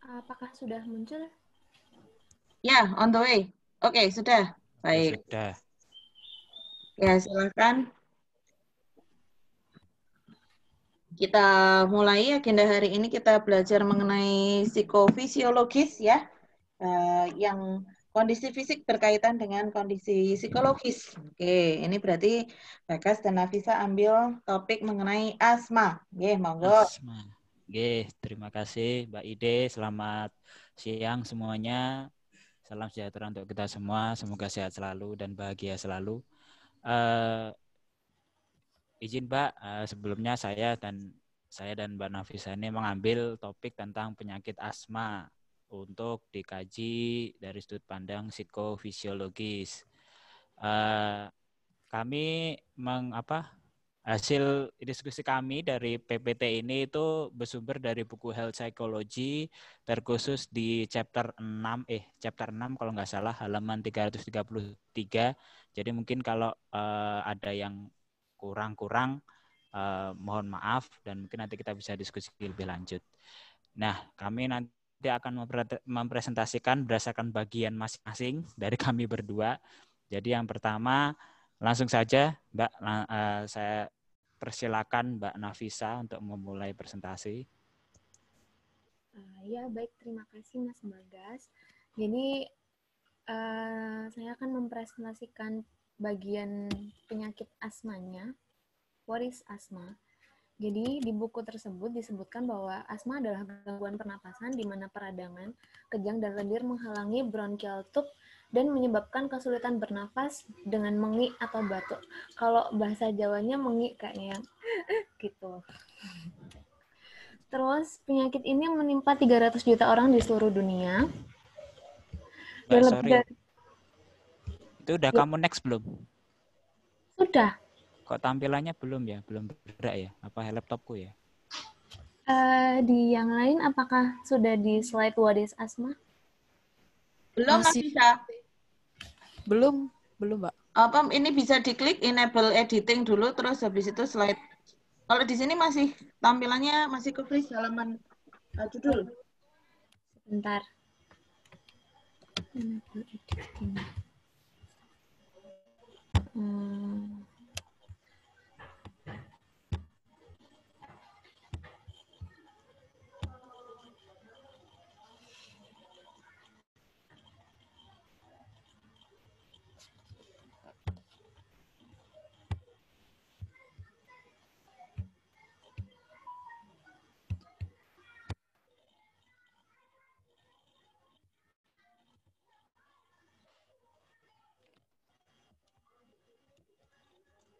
Apakah sudah muncul? Ya, on the way. Oke, sudah. Ya Baik. sudah. Ya, silakan. Kita mulai agenda hari ini kita belajar mengenai psikofisiologis ya. Yang kondisi fisik berkaitan dengan kondisi psikologis. Oke, ini berarti Bagas dan Nafisa ambil topik mengenai asma. Oke, monggo. Asma. Oke, terima kasih Mbak Ide. Selamat siang semuanya. Salam sejahtera untuk kita semua. Semoga sehat selalu dan bahagia selalu. Izin Mbak, sebelumnya saya dan Mbak Nafisa ini mengambil topik tentang penyakit asma untuk dikaji dari sudut pandang psikofisiologis. Kami hasil diskusi kami dari PPT ini itu bersumber dari buku Health Psychology terkhusus di chapter 6 kalau nggak salah halaman 333. Jadi mungkin kalau ada yang kurang mohon maaf dan mungkin nanti kita bisa diskusi lebih lanjut. Nah, kami nanti akan mempresentasikan berdasarkan bagian masing-masing dari kami berdua. Jadi yang pertama langsung saja Mbak, saya persilakan Mbak Nafisa untuk memulai presentasi. Ya, baik. Terima kasih Mas Bagas. Jadi, saya akan mempresentasikan bagian penyakit asmanya. What is asma? Jadi, di buku tersebut disebutkan bahwa asma adalah gangguan pernapasan di mana peradangan, kejang, dan lendir menghalangi bronchial tube dan menyebabkan kesulitan bernapas dengan mengik atau batuk. Kalau bahasa Jawanya mengik kayaknya gitu. Terus penyakit ini menimpa 300 juta orang di seluruh dunia. Mbak, sorry. Itu udah kamu next belum? Sudah. Kok tampilannya belum ya? Belum bergerak ya? Apa laptopku ya? Di yang lain apakah sudah di slide what is asma? Belum, Mas bisa. Belum, Mbak. Apa ini bisa diklik enable editing dulu terus habis itu slide. Kalau di sini masih tampilannya masih ke freeze halaman judul. Sebentar. Enable editing.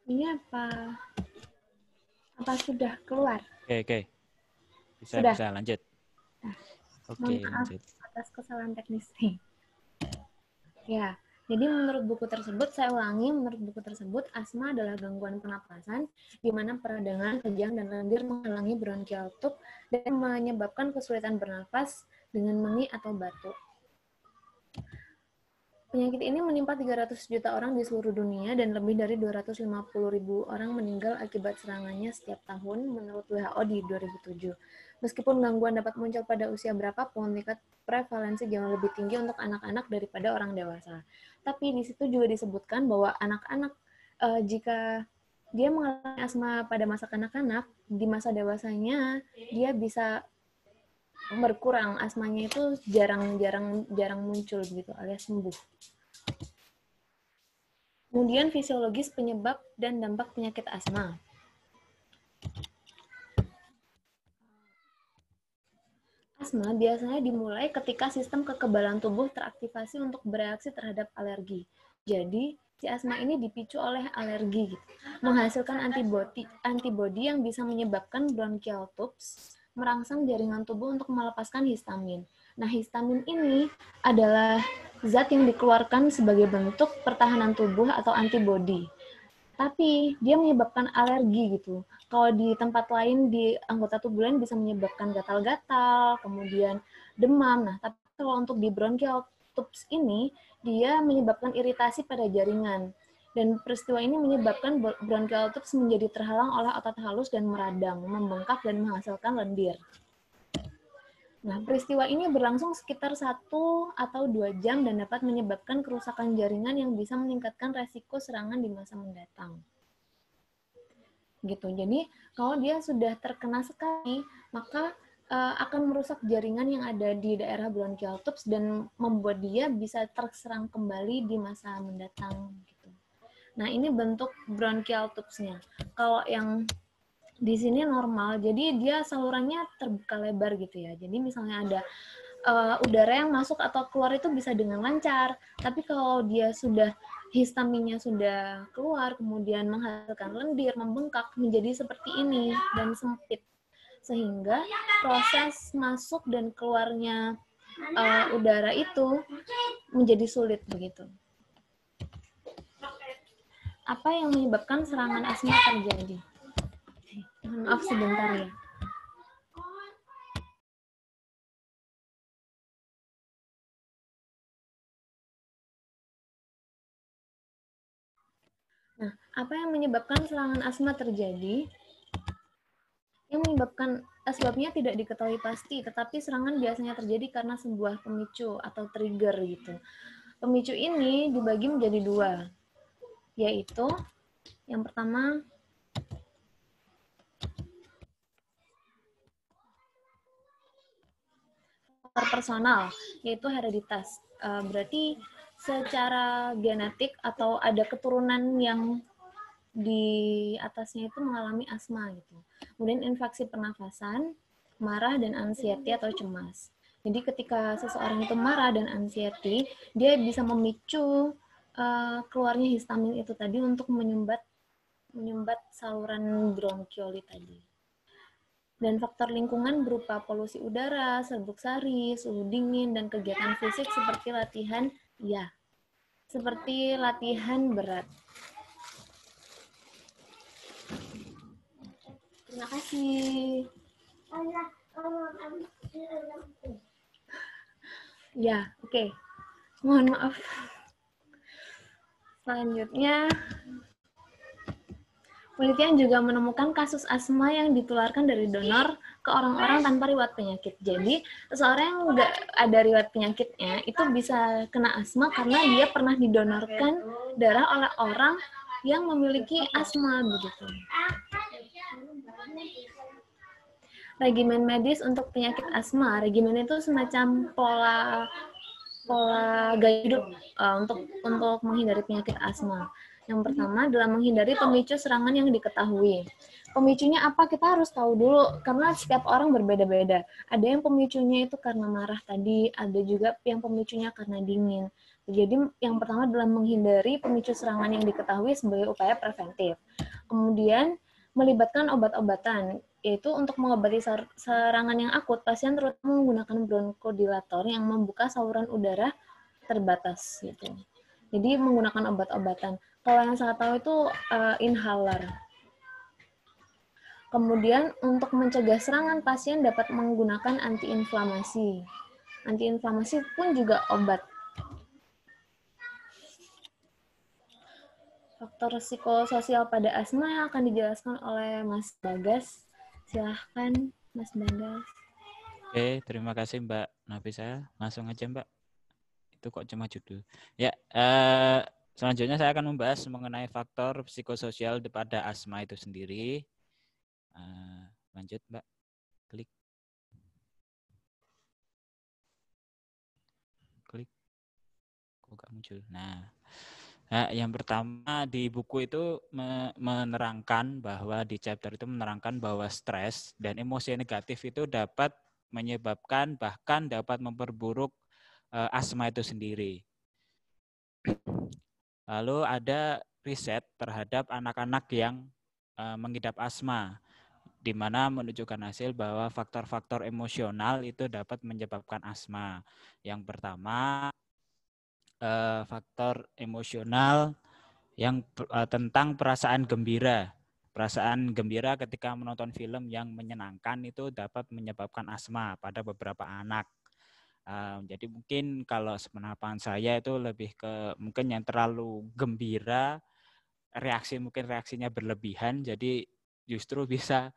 Ini apa sudah keluar? Oke. Bisa lanjut. Nah, Oke, maaf lanjut. atas kesalahan teknis nih. Ya, jadi menurut buku tersebut, saya ulangi, menurut buku tersebut, asma adalah gangguan pernapasan di mana peradangan, kejang, dan lendir menghalangi bronchial tube dan menyebabkan kesulitan bernapas dengan mengik atau batuk. Penyakit ini menimpa 300 juta orang di seluruh dunia dan lebih dari 250.000 orang meninggal akibat serangannya setiap tahun menurut WHO di 2007. Meskipun gangguan dapat muncul pada usia berapapun, tingkat prevalensi jauh lebih tinggi untuk anak-anak daripada orang dewasa. Tapi di situ juga disebutkan bahwa anak-anak jika dia mengalami asma pada masa kanak-kanak, di masa dewasanya dia bisa berkurang, asmanya itu jarang muncul gitu alias sembuh. Kemudian fisiologis penyebab dan dampak penyakit asma. Asma biasanya dimulai ketika sistem kekebalan tubuh teraktivasi untuk bereaksi terhadap alergi. Jadi, si asma ini dipicu oleh alergi gitu, menghasilkan antibodi yang bisa menyebabkan bronchial tubes merangsang jaringan tubuh untuk melepaskan histamin. Nah, histamin ini adalah zat yang dikeluarkan sebagai bentuk pertahanan tubuh atau antibodi. Tapi dia menyebabkan alergi gitu. Kalau di tempat lain, di anggota tubuh lain bisa menyebabkan gatal-gatal, kemudian demam. Nah, tapi kalau untuk di bronchial tubes ini, dia menyebabkan iritasi pada jaringan. Dan peristiwa ini menyebabkan bronchial tubes menjadi terhalang oleh otot halus dan meradang, membengkak dan menghasilkan lendir. Nah, peristiwa ini berlangsung sekitar 1 atau 2 jam dan dapat menyebabkan kerusakan jaringan yang bisa meningkatkan resiko serangan di masa mendatang. Gitu. Jadi, kalau dia sudah terkena sekali, maka akan merusak jaringan yang ada di daerah bronchial tubes dan membuat dia bisa terserang kembali di masa mendatang. Gitu. Nah, ini bentuk bronchial tubes-nya. Kalau yang di sini normal, jadi dia salurannya terbuka lebar gitu ya. Jadi misalnya ada udara yang masuk atau keluar itu bisa dengan lancar. Tapi kalau dia sudah histaminnya sudah keluar, kemudian menghasilkan lendir, membengkak menjadi seperti ini dan sempit, sehingga proses masuk dan keluarnya udara itu menjadi sulit begitu. Apa yang menyebabkan serangan asma terjadi? Maaf sebentar ya. Nah, apa yang menyebabkan serangan asma terjadi? Yang menyebabkan sebabnya tidak diketahui pasti, tetapi serangan biasanya terjadi karena sebuah pemicu atau trigger gitu. Pemicu ini dibagi menjadi 2, yaitu yang pertama personal, yaitu hereditas. Berarti secara genetik atau ada keturunan yang di atasnya itu mengalami asma gitu. Kemudian infeksi pernafasan, marah dan anxiety atau cemas. Jadi ketika seseorang itu marah dan anxiety, dia bisa memicu keluarnya histamin itu tadi untuk menyumbat saluran bronkioli tadi. Dan faktor lingkungan berupa polusi udara, serbuk sari, suhu dingin, dan kegiatan fisik seperti latihan berat. Terima kasih. Ya, oke. Mohon maaf. Selanjutnya, penelitian juga menemukan kasus asma yang ditularkan dari donor ke orang-orang tanpa riwayat penyakit. Jadi, seseorang yang nggak ada riwayat penyakitnya itu bisa kena asma karena dia pernah didonorkan darah oleh orang yang memiliki asma begitu. Regimen medis untuk penyakit asma. Regimen itu semacam pola gaya hidup untuk menghindari penyakit asma. Yang pertama adalah menghindari pemicu serangan yang diketahui. Pemicunya apa? Kita harus tahu dulu, karena setiap orang berbeda-beda. Ada yang pemicunya itu karena marah tadi, ada juga yang pemicunya karena dingin. Jadi yang pertama adalah menghindari pemicu serangan yang diketahui sebagai upaya preventif. Kemudian melibatkan obat-obatan, yaitu untuk mengobati serangan yang akut, pasien terutama menggunakan bronkodilator yang membuka saluran udara terbatas gitu. Jadi menggunakan obat-obatan. Kalau yang saya tahu itu inhaler. Kemudian untuk mencegah serangan, pasien dapat menggunakan antiinflamasi. Antiinflamasi pun juga obat. Faktor psikososial pada asma yang akan dijelaskan oleh Mas Bagas. Silahkan, Mas Bagas. Oke, terima kasih Mbak Nafisa. Langsung aja Mbak. Itu kok cuma judul. Ya, selanjutnya saya akan membahas mengenai faktor psikososial pada asma itu sendiri. Lanjut Mbak, klik. Kok nggak muncul? Nah, yang pertama di buku itu menerangkan bahwa di chapter itu menerangkan bahwa stres dan emosi negatif itu dapat menyebabkan bahkan dapat memperburuk asma itu sendiri. Lalu ada riset terhadap anak-anak yang mengidap asma, di mana menunjukkan hasil bahwa faktor-faktor emosional itu dapat menyebabkan asma. Yang pertama, faktor emosional yang tentang perasaan gembira. Perasaan gembira ketika menonton film yang menyenangkan itu dapat menyebabkan asma pada beberapa anak. Jadi mungkin kalau sependapat saya itu lebih ke mungkin yang terlalu gembira, reaksinya berlebihan, jadi justru bisa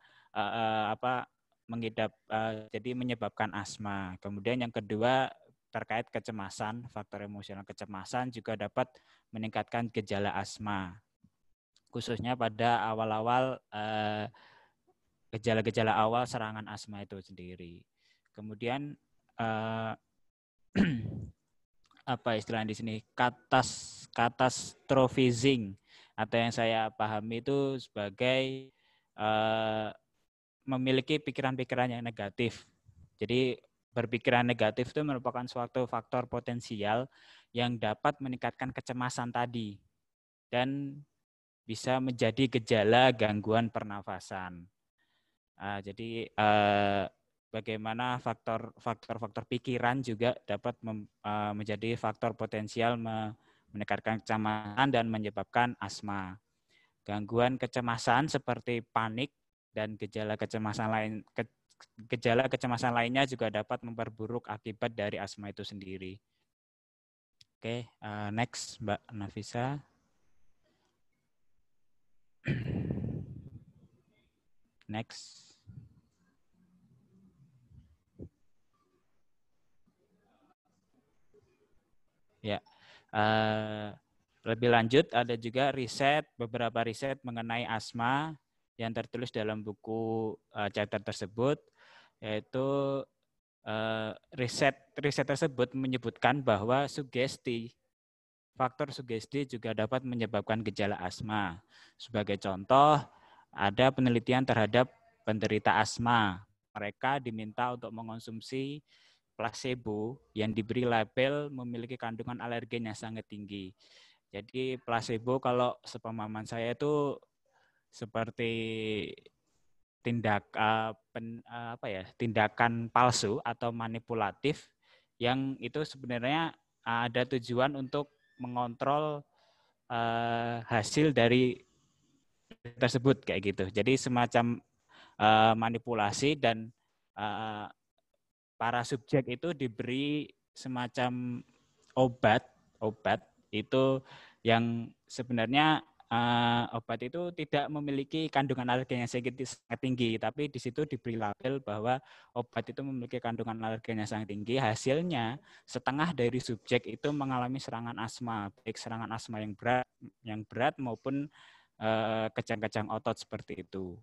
jadi menyebabkan asma. Kemudian yang kedua terkait kecemasan, faktor emosional kecemasan juga dapat meningkatkan gejala asma, khususnya pada awal-awal gejala-gejala awal serangan asma itu sendiri. Kemudian apa istilah di sini, catastrophizing atau yang saya pahami itu sebagai memiliki pikiran-pikiran yang negatif. Jadi berpikiran negatif itu merupakan suatu faktor potensial yang dapat meningkatkan kecemasan tadi dan bisa menjadi gejala gangguan pernafasan. Jadi bagaimana faktor pikiran juga dapat menjadi faktor potensial meningkatkan kecemasan dan menyebabkan asma. Gangguan kecemasan seperti panik dan gejala kecemasan lainnya juga dapat memperburuk akibat dari asma itu sendiri. Oke, next Mbak Nafisa. Next. Ya, lebih lanjut ada juga beberapa riset mengenai asma yang tertulis dalam buku chapter tersebut, yaitu riset tersebut menyebutkan bahwa faktor sugesti juga dapat menyebabkan gejala asma. Sebagai contoh, ada penelitian terhadap penderita asma. Mereka diminta untuk mengonsumsi placebo yang diberi label memiliki kandungan alergen yang sangat tinggi. Jadi placebo kalau sepemahaman saya itu seperti tindakan palsu atau manipulatif yang itu sebenarnya ada tujuan untuk mengontrol hasil dari tersebut kayak gitu. Jadi semacam manipulasi dan para subjek itu diberi semacam obat itu yang sebenarnya obat itu tidak memiliki kandungan alergen yang sangat tinggi, tapi di situ diberi label bahwa obat itu memiliki kandungan alergen yang sangat tinggi. Hasilnya setengah dari subjek itu mengalami serangan asma, baik serangan asma yang berat maupun kejang-kejang otot seperti itu.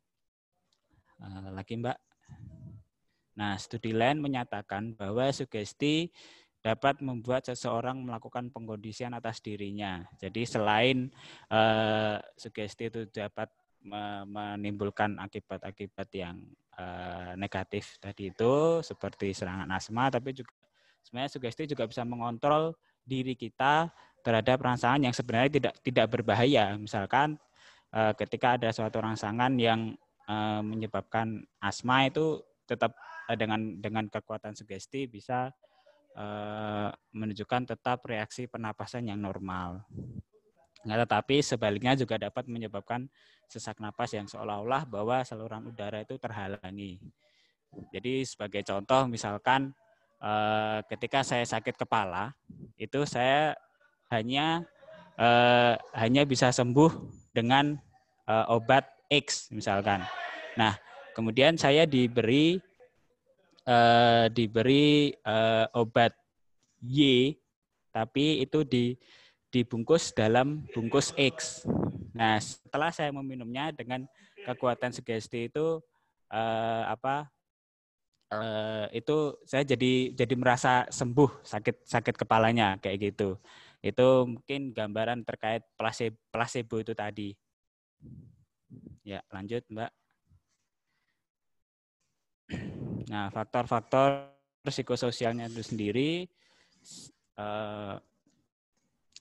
Lagi Mbak. Nah, studi lain menyatakan bahwa sugesti dapat membuat seseorang melakukan pengkondisian atas dirinya. Jadi selain sugesti itu dapat menimbulkan akibat-akibat yang negatif tadi itu seperti serangan asma, tapi juga sebenarnya sugesti juga bisa mengontrol diri kita terhadap rangsangan yang sebenarnya tidak berbahaya. Misalkan ketika ada suatu rangsangan yang menyebabkan asma itu tetap dengan kekuatan sugesti bisa menunjukkan tetap reaksi pernapasan yang normal. Nah, tetapi sebaliknya juga dapat menyebabkan sesak napas yang seolah-olah bahwa saluran udara itu terhalangi. Jadi sebagai contoh misalkan ketika saya sakit kepala itu saya hanya bisa sembuh dengan obat X misalkan. Nah, kemudian saya diberi obat Y, tapi itu dibungkus dalam bungkus X. Nah, setelah saya meminumnya dengan kekuatan sugesti itu itu saya jadi merasa sembuh sakit kepalanya kayak gitu. Itu mungkin gambaran terkait placebo itu tadi. Ya, lanjut Mbak. Nah, faktor-faktor psikososialnya itu sendiri,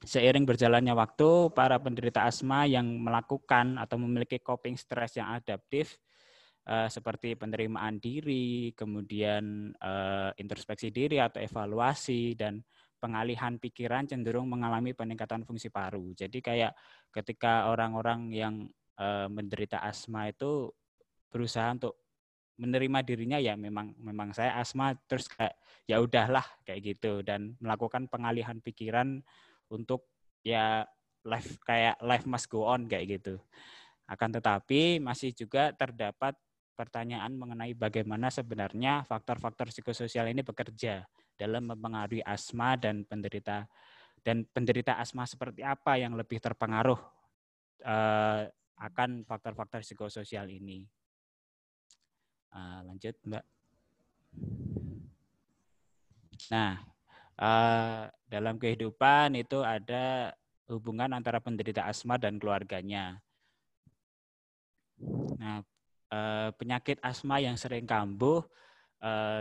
seiring berjalannya waktu, para penderita asma yang melakukan atau memiliki coping stress yang adaptif, seperti penerimaan diri, kemudian introspeksi diri atau evaluasi, dan pengalihan pikiran cenderung mengalami peningkatan fungsi paru. Jadi kayak ketika orang-orang yang menderita asma itu berusaha untuk menerima dirinya ya memang saya asma, terus kayak ya udahlah kayak gitu, dan melakukan pengalihan pikiran untuk ya life must go on kayak gitu. Akan tetapi masih juga terdapat pertanyaan mengenai bagaimana sebenarnya faktor-faktor psikososial ini bekerja dalam mempengaruhi asma dan penderita asma seperti apa yang lebih terpengaruh akan faktor-faktor psikososial ini. Lanjut, Mbak. Nah, dalam kehidupan itu ada hubungan antara penderita asma dan keluarganya. Nah, penyakit asma yang sering kambuh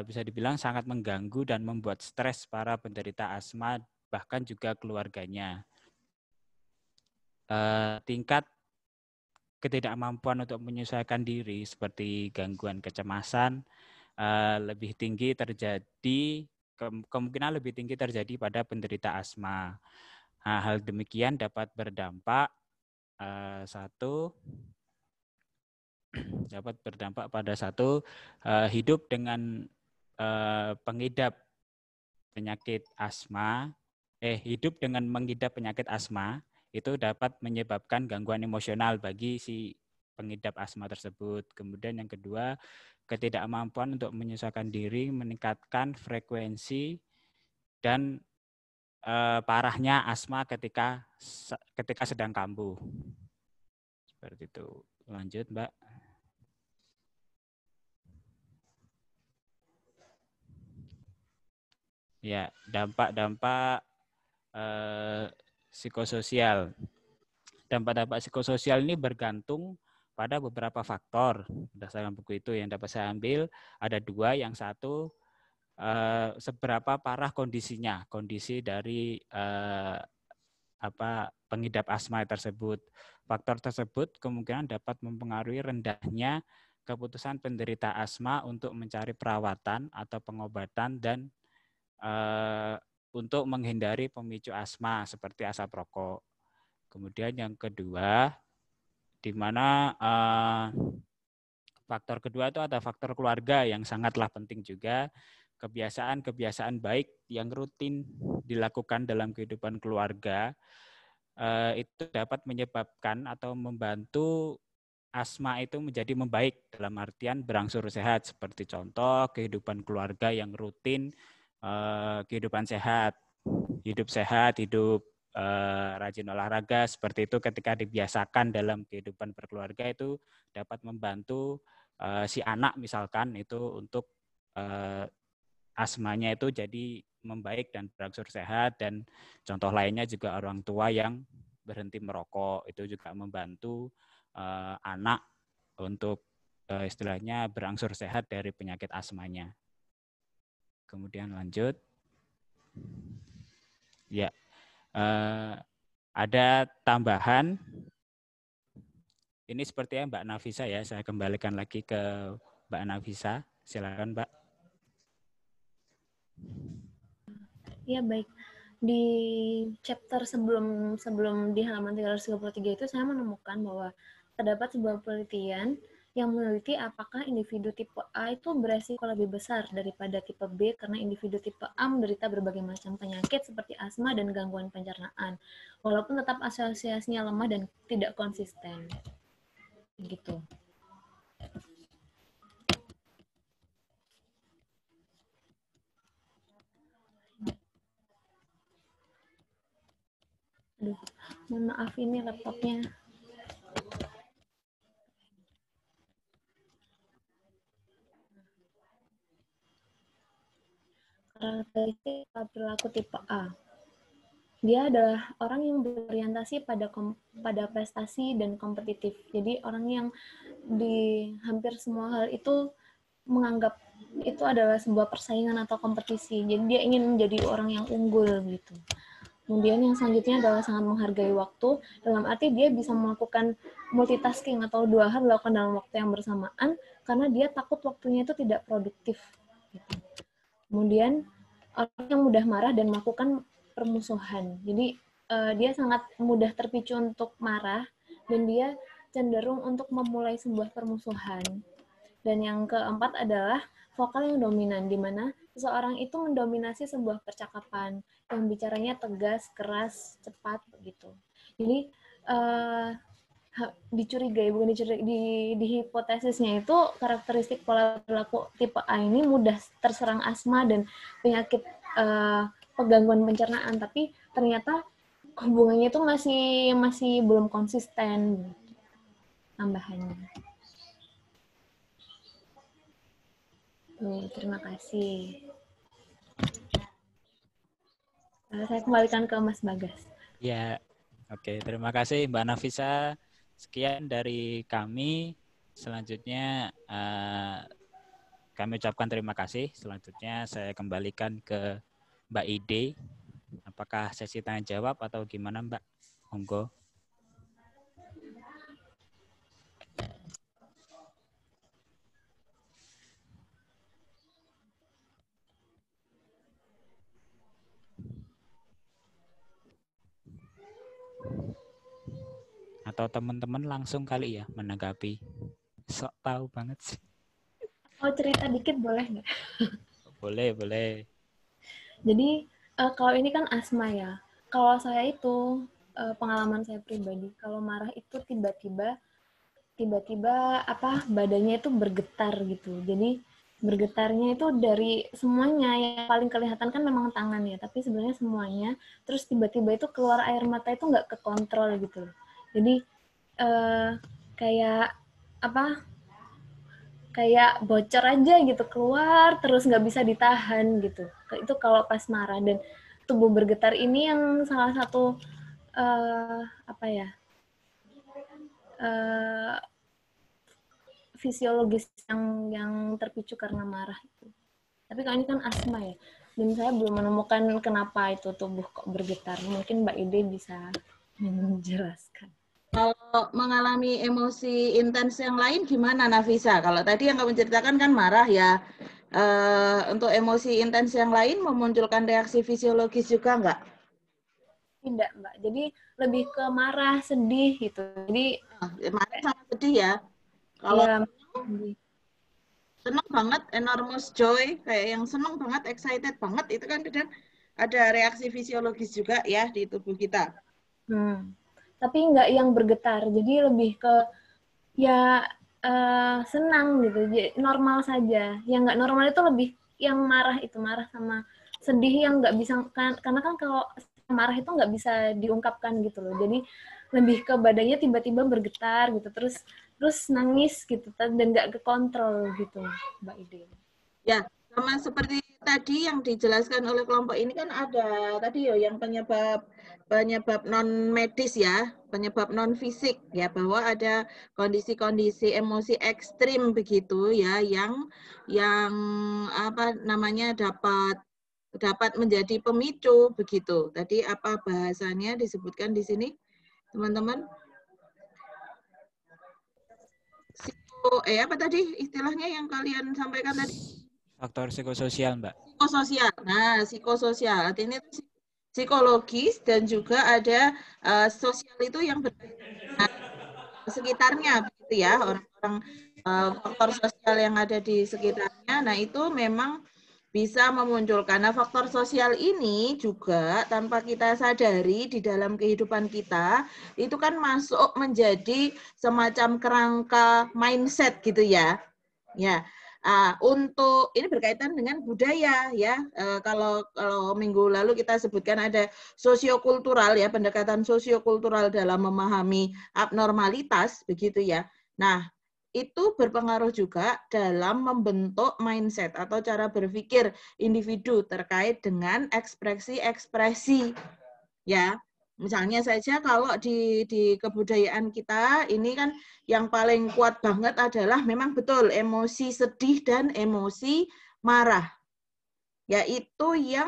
bisa dibilang sangat mengganggu dan membuat stres para penderita asma, bahkan juga keluarganya. Tingkat ketidakmampuan untuk menyesuaikan diri seperti gangguan kecemasan lebih tinggi terjadi, kemungkinan lebih tinggi terjadi pada penderita asma. Nah, hal demikian dapat berdampak pada hidup dengan pengidap penyakit asma, hidup dengan mengidap penyakit asma itu dapat menyebabkan gangguan emosional bagi si pengidap asma tersebut. Kemudian yang kedua, ketidakmampuan untuk menyesuaikan diri meningkatkan frekuensi dan parahnya asma ketika sedang kambuh. Seperti itu. Lanjut, Mbak. Ya, dampak-dampak psikososial. Dampak-dampak psikososial ini bergantung pada beberapa faktor. Berdasarkan buku itu yang dapat saya ambil, ada 2. Yang satu, seberapa parah kondisi dari pengidap asma tersebut. Faktor tersebut kemungkinan dapat mempengaruhi rendahnya keputusan penderita asma untuk mencari perawatan atau pengobatan dan untuk menghindari pemicu asma seperti asap rokok. Kemudian yang kedua, di mana faktor kedua itu ada faktor keluarga yang sangatlah penting juga. Kebiasaan-kebiasaan baik yang rutin dilakukan dalam kehidupan keluarga itu dapat menyebabkan atau membantu asma itu menjadi membaik dalam artian berangsur sehat. Seperti contoh kehidupan keluarga yang rutin, kehidupan sehat, hidup rajin olahraga, seperti itu ketika dibiasakan dalam kehidupan berkeluarga itu dapat membantu si anak misalkan itu untuk asmanya itu jadi membaik dan berangsur sehat. Dan contoh lainnya juga orang tua yang berhenti merokok itu juga membantu anak untuk istilahnya berangsur sehat dari penyakit asmanya. Kemudian lanjut. Ya, ada tambahan. Ini sepertinya Mbak Nafisa ya. Saya kembalikan lagi ke Mbak Nafisa. Silakan, Mbak. Ya, baik. Di chapter sebelum di halaman 333 itu saya menemukan bahwa terdapat sebuah penelitian yang meneliti apakah individu tipe A itu beresiko lebih besar daripada tipe B karena individu tipe A menderita berbagai macam penyakit seperti asma dan gangguan pencernaan, walaupun tetap asosiasinya lemah dan tidak konsisten. Gitu. Aduh, mohon maaf ini laptopnya. Karakteristik perilaku tipe A. Dia adalah orang yang berorientasi pada prestasi dan kompetitif. Jadi orang yang di hampir semua hal itu menganggap itu adalah sebuah persaingan atau kompetisi. Jadi dia ingin menjadi orang yang unggul gitu. Kemudian yang selanjutnya adalah sangat menghargai waktu, dalam arti dia bisa melakukan multitasking atau 2 hal dilakukan dalam waktu yang bersamaan karena dia takut waktunya itu tidak produktif. Kemudian orang yang mudah marah dan melakukan permusuhan. Jadi dia sangat mudah terpicu untuk marah dan dia cenderung untuk memulai sebuah permusuhan. Dan yang keempat adalah vokal yang dominan, di mana seseorang itu mendominasi sebuah percakapan yang bicaranya tegas, keras, cepat, begitu. Jadi dicurigai, bukan dicurigai, di hipotesisnya itu karakteristik pola perilaku tipe A ini mudah terserang asma dan penyakit penggangguan pencernaan, tapi ternyata hubungannya itu masih belum konsisten tambahannya. Terima kasih. Saya kembalikan ke Mas Bagas. Ya, oke. Terima kasih Mbak Nafisa. Sekian dari kami. Selanjutnya kami ucapkan terima kasih. Selanjutnya saya kembalikan ke Mbak Ide. Apakah sesi tanya jawab atau gimana Mbak? Monggo. Atau teman-teman langsung kali ya menanggapi. Sok tahu banget sih. Oh, cerita dikit boleh nggak? Boleh, boleh. Jadi kalau ini kan asma ya. Kalau saya itu pengalaman saya pribadi, kalau marah itu tiba-tiba badannya itu bergetar gitu. Jadi bergetarnya itu dari semuanya, yang paling kelihatan kan memang tangan ya, tapi sebenarnya semuanya. Terus tiba-tiba itu keluar air mata itu nggak kekontrol gitu. Jadi kayak bocor aja gitu, keluar terus nggak bisa ditahan gitu. Itu kalau pas marah. Dan tubuh bergetar ini yang salah satu fisiologis yang terpicu karena marah itu. Tapi kalau ini kan asma ya, dan saya belum menemukan kenapa itu tubuh kok bergetar. Mungkin Mbak Ide bisa menjelaskan. Kalau mengalami emosi intens yang lain gimana Nafisa? Kalau tadi yang kamu ceritakan kan marah ya. Untuk emosi intens yang lain memunculkan reaksi fisiologis juga nggak? Tidak, Mbak. Jadi lebih ke marah, sedih gitu. Jadi marah sama sedih ya. Kalau ya, senang banget, enormous joy, kayak yang senang banget, excited banget, itu kan kadang ada reaksi fisiologis juga ya di tubuh kita. Tapi nggak yang bergetar, jadi lebih ke ya senang gitu, normal saja. Yang nggak normal itu lebih yang marah sama sedih yang nggak bisa, karena kan kalau marah itu nggak bisa diungkapkan gitu loh. Jadi lebih ke badannya tiba-tiba bergetar gitu, terus nangis gitu dan nggak kekontrol gitu, Mbak Ide. Ya, sama seperti tadi yang dijelaskan oleh kelompok ini kan ada tadi ya yang penyebab non medis ya, penyebab non fisik ya, bahwa ada kondisi-kondisi emosi ekstrim begitu ya yang dapat menjadi pemicu begitu. Tadi apa bahasanya disebutkan di sini, teman-teman? Apa tadi istilahnya yang kalian sampaikan tadi? Faktor psikososial, Mbak. Psikososial. Nah, psikososial artinya psikologis dan juga ada sosial itu yang berkaitan sekitarnya begitu ya, orang-orang faktor sosial yang ada di sekitarnya. Nah, itu memang bisa memunculkan. Nah, faktor sosial ini juga tanpa kita sadari di dalam kehidupan kita, itu kan masuk menjadi semacam kerangka mindset gitu ya. Ya, untuk ini berkaitan dengan budaya ya. Kalau minggu lalu kita sebutkan ada sosiokultural ya, pendekatan sosiokultural dalam memahami abnormalitas begitu ya. Nah, itu berpengaruh juga dalam membentuk mindset atau cara berpikir individu terkait dengan ekspresi-ekspresi ya. Misalnya saja kalau di kebudayaan kita ini kan yang paling kuat banget adalah memang betul emosi sedih dan emosi marah. Yaitu yang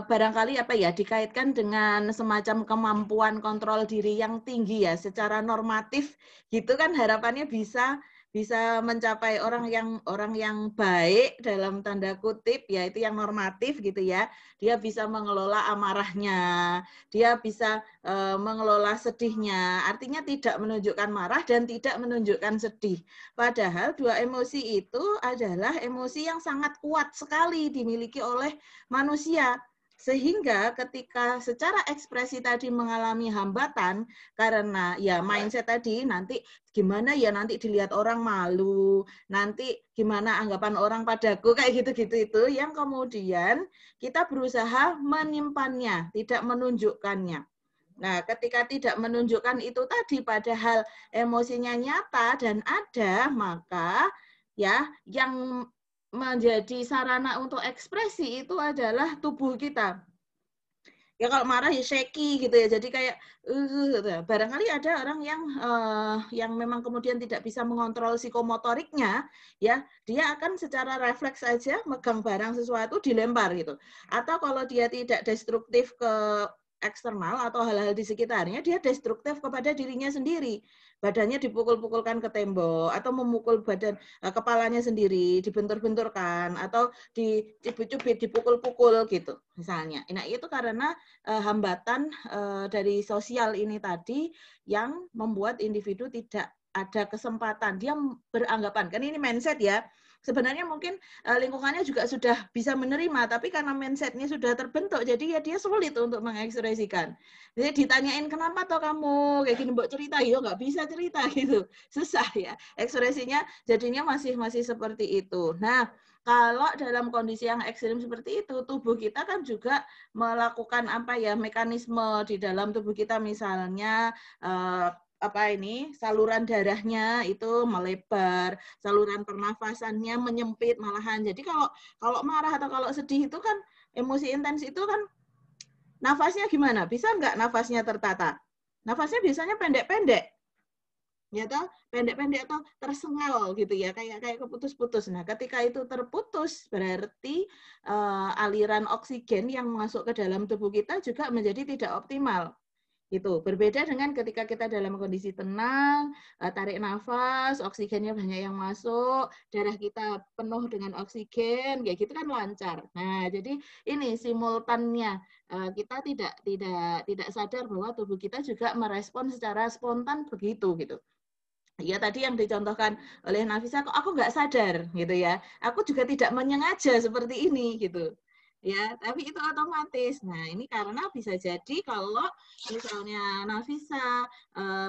barangkali dikaitkan dengan semacam kemampuan kontrol diri yang tinggi ya, secara normatif gitu kan harapannya bisa mencapai orang yang baik dalam tanda kutip, yaitu yang normatif gitu ya. Dia bisa mengelola amarahnya, dia bisa mengelola sedihnya, artinya tidak menunjukkan marah dan tidak menunjukkan sedih. Padahal dua emosi itu adalah emosi yang sangat kuat sekali dimiliki oleh manusia. Sehingga ketika secara ekspresi tadi mengalami hambatan karena ya mindset tadi, nanti gimana ya nanti dilihat orang malu, nanti gimana anggapan orang padaku, kayak gitu-gitu itu yang kemudian kita berusaha menyimpannya, tidak menunjukkannya. Nah, ketika tidak menunjukkan itu tadi padahal emosinya nyata dan ada, maka ya yang menjadi sarana untuk ekspresi itu adalah tubuh kita. Ya kalau marah ya shaky gitu ya, jadi kayak gitu. Barangkali ada orang yang memang kemudian tidak bisa mengontrol psikomotoriknya, ya dia akan secara refleks saja megang barang sesuatu dilempar gitu. Atau kalau dia tidak destruktif ke eksternal atau hal-hal di sekitarnya, dia destruktif kepada dirinya sendiri. Badannya dipukul-pukulkan ke tembok atau memukul kepalanya sendiri, dibentur-benturkan atau dicubit-cubit, dipukul-pukul gitu misalnya. Nah, itu karena hambatan dari sosial ini tadi yang membuat individu tidak ada kesempatan. Dia beranggapan, kan ini mindset ya, sebenarnya mungkin lingkungannya juga sudah bisa menerima, tapi karena mindsetnya sudah terbentuk, jadi ya dia sulit untuk mengekspresikan. Jadi ditanyain kenapa toh kamu kayak gini, mbok cerita, yo nggak bisa cerita gitu, susah ya. Ekspresinya jadinya masih seperti itu. Nah, kalau dalam kondisi yang ekstrim seperti itu, tubuh kita kan juga melakukan mekanisme di dalam tubuh kita, misalnya saluran darahnya itu melebar, saluran pernafasannya menyempit malahan. Jadi kalau marah atau kalau sedih itu kan emosi intens itu kan nafasnya gimana? Bisa nggak nafasnya tertata? Nafasnya biasanya pendek-pendek. Ya toh, pendek-pendek atau tersengal gitu ya, kayak keputus-putus. Nah, ketika itu terputus berarti aliran oksigen yang masuk ke dalam tubuh kita juga menjadi tidak optimal. Itu berbeda dengan ketika kita dalam kondisi tenang, tarik nafas, oksigennya banyak yang masuk, darah kita penuh dengan oksigen, kayak gitu kan lancar. Nah, jadi ini simultannya kita tidak sadar bahwa tubuh kita juga merespon secara spontan begitu gitu. Ya tadi yang dicontohkan oleh Nafisa, kok aku nggak sadar gitu ya. Aku juga tidak menyengaja seperti ini gitu. Ya, tapi itu otomatis. Nah, ini karena bisa jadi kalau misalnya Nafisa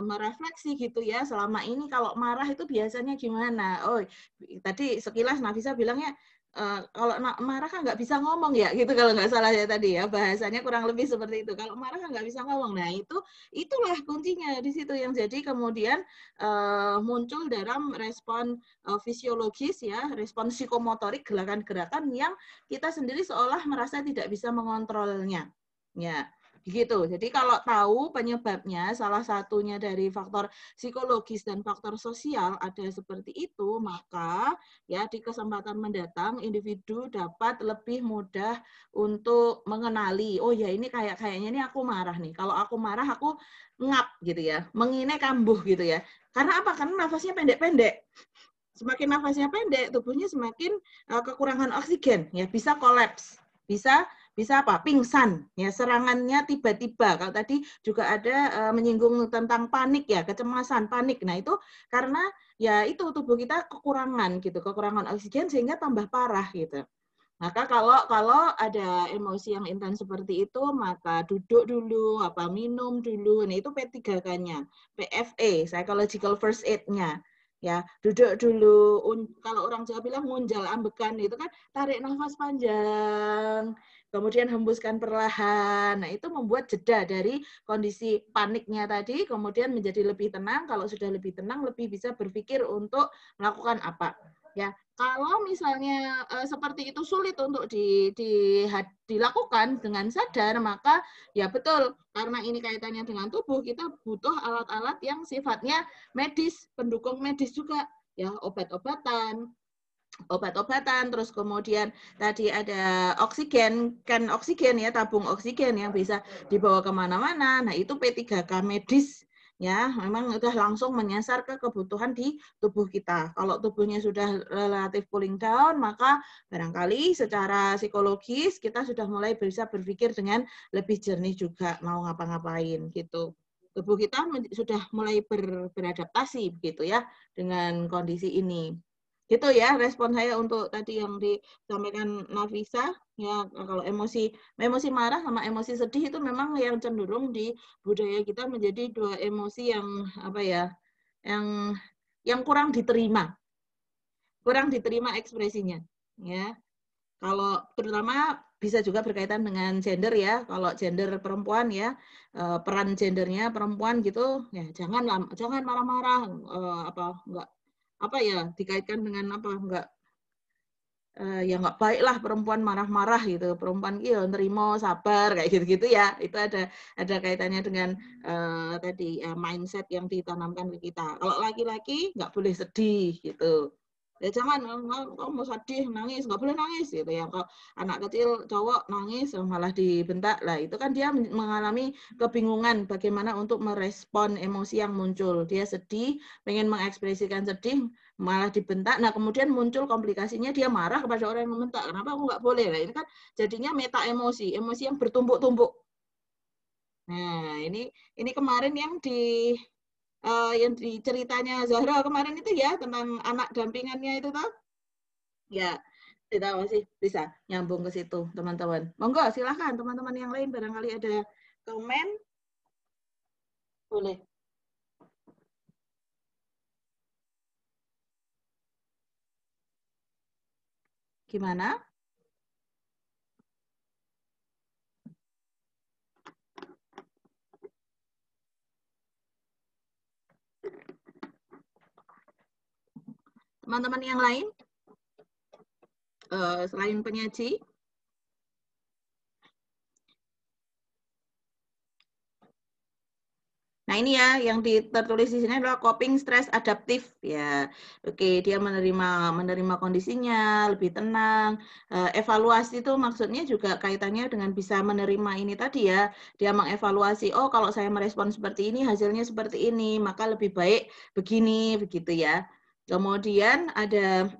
merefleksi gitu ya, selama ini kalau marah itu biasanya gimana? Oh, tadi sekilas Nafisa bilangnya kalau marah kan nggak bisa ngomong ya, gitu kalau nggak salah ya tadi ya, bahasanya kurang lebih seperti itu. Kalau marah kan nggak bisa ngomong. Nah, itulah kuncinya di situ yang jadi kemudian muncul dalam respon fisiologis ya, respon psikomotorik, gerakan-gerakan yang kita sendiri seolah merasa tidak bisa mengontrolnya. Ya, gitu. Jadi kalau tahu penyebabnya, salah satunya dari faktor psikologis dan faktor sosial ada seperti itu, maka ya di kesempatan mendatang individu dapat lebih mudah untuk mengenali, oh ya ini kayaknya ini aku marah nih. Kalau aku marah aku ngap gitu ya, mengine kambuh gitu ya. Karena apa? Karena nafasnya pendek-pendek. Semakin nafasnya pendek, tubuhnya semakin kekurangan oksigen, ya bisa kolaps, bisa apa? Pingsan, ya serangannya tiba-tiba. Kalau tadi juga ada menyinggung tentang panik ya, kecemasan, panik. Nah itu karena ya itu tubuh kita kekurangan gitu, kekurangan oksigen sehingga tambah parah gitu. Maka kalau ada emosi yang intens seperti itu, maka duduk dulu, minum dulu. Nah, itu P3K-nya. PFA, Psychological First Aid-nya. Ya, duduk dulu. Kalau orang Jawa bilang ngunjal ambekan, itu kan tarik nafas panjang, kemudian hembuskan perlahan. Nah, itu membuat jeda dari kondisi paniknya tadi, kemudian menjadi lebih tenang. Kalau sudah lebih tenang, lebih bisa berpikir untuk melakukan apa. Ya, kalau misalnya seperti itu sulit untuk dilakukan dengan sadar, maka ya betul, karena ini kaitannya dengan tubuh, kita butuh alat-alat yang sifatnya medis, pendukung medis juga, ya obat-obatan, terus kemudian tadi ada oksigen, kan oksigen ya, tabung oksigen yang bisa dibawa kemana-mana. Nah itu P3K medis ya, memang sudah langsung menyasar ke kebutuhan di tubuh kita. Kalau tubuhnya sudah relatif cooling down, maka barangkali secara psikologis kita sudah mulai bisa berpikir dengan lebih jernih juga mau ngapa-ngapain gitu. Tubuh kita sudah mulai beradaptasi begitu ya dengan kondisi ini. Gitu ya respon saya untuk tadi yang disampaikan Nafisa. Ya, kalau emosi marah sama emosi sedih itu memang yang cenderung di budaya kita menjadi dua emosi yang apa ya, yang kurang diterima ekspresinya. Ya, kalau terutama bisa juga berkaitan dengan gender ya. Kalau gender perempuan ya, peran gendernya perempuan gitu, ya jangan marah-marah, dikaitkan dengan ya nggak baik lah perempuan marah-marah gitu. Perempuan iya nerimo, sabar kayak gitu-gitu ya. Itu ada kaitannya dengan tadi mindset yang ditanamkan ke kita. Kalau laki-laki nggak boleh sedih gitu. Ya jangan kamu sedih nangis, nggak boleh nangis gitu ya. Kalau anak kecil cowok nangis malah dibentak lah, itu kan dia mengalami kebingungan bagaimana untuk merespon emosi yang muncul. Dia sedih, pengen mengekspresikan sedih, malah dibentak. Nah kemudian muncul komplikasinya, dia marah kepada orang yang membentak. Kenapa aku nggak boleh? Nah ini kan jadinya meta emosi yang bertumpuk-tumpuk. Nah ini kemarin yang di ceritanya Zahra kemarin itu ya tentang anak dampingannya itu toh. Ya, kita masih bisa nyambung ke situ, teman-teman. Monggo, silakan teman-teman yang lain barangkali ada komen. Boleh. Gimana? Teman-teman yang lain? Selain penyaji? Nah ini ya yang tertulis di sini adalah coping stress adaptif ya. Oke, dia menerima kondisinya lebih tenang. Evaluasi itu maksudnya juga kaitannya dengan bisa menerima ini tadi ya. Dia mengevaluasi, oh kalau saya merespon seperti ini hasilnya seperti ini, maka lebih baik begini begitu ya. Kemudian ada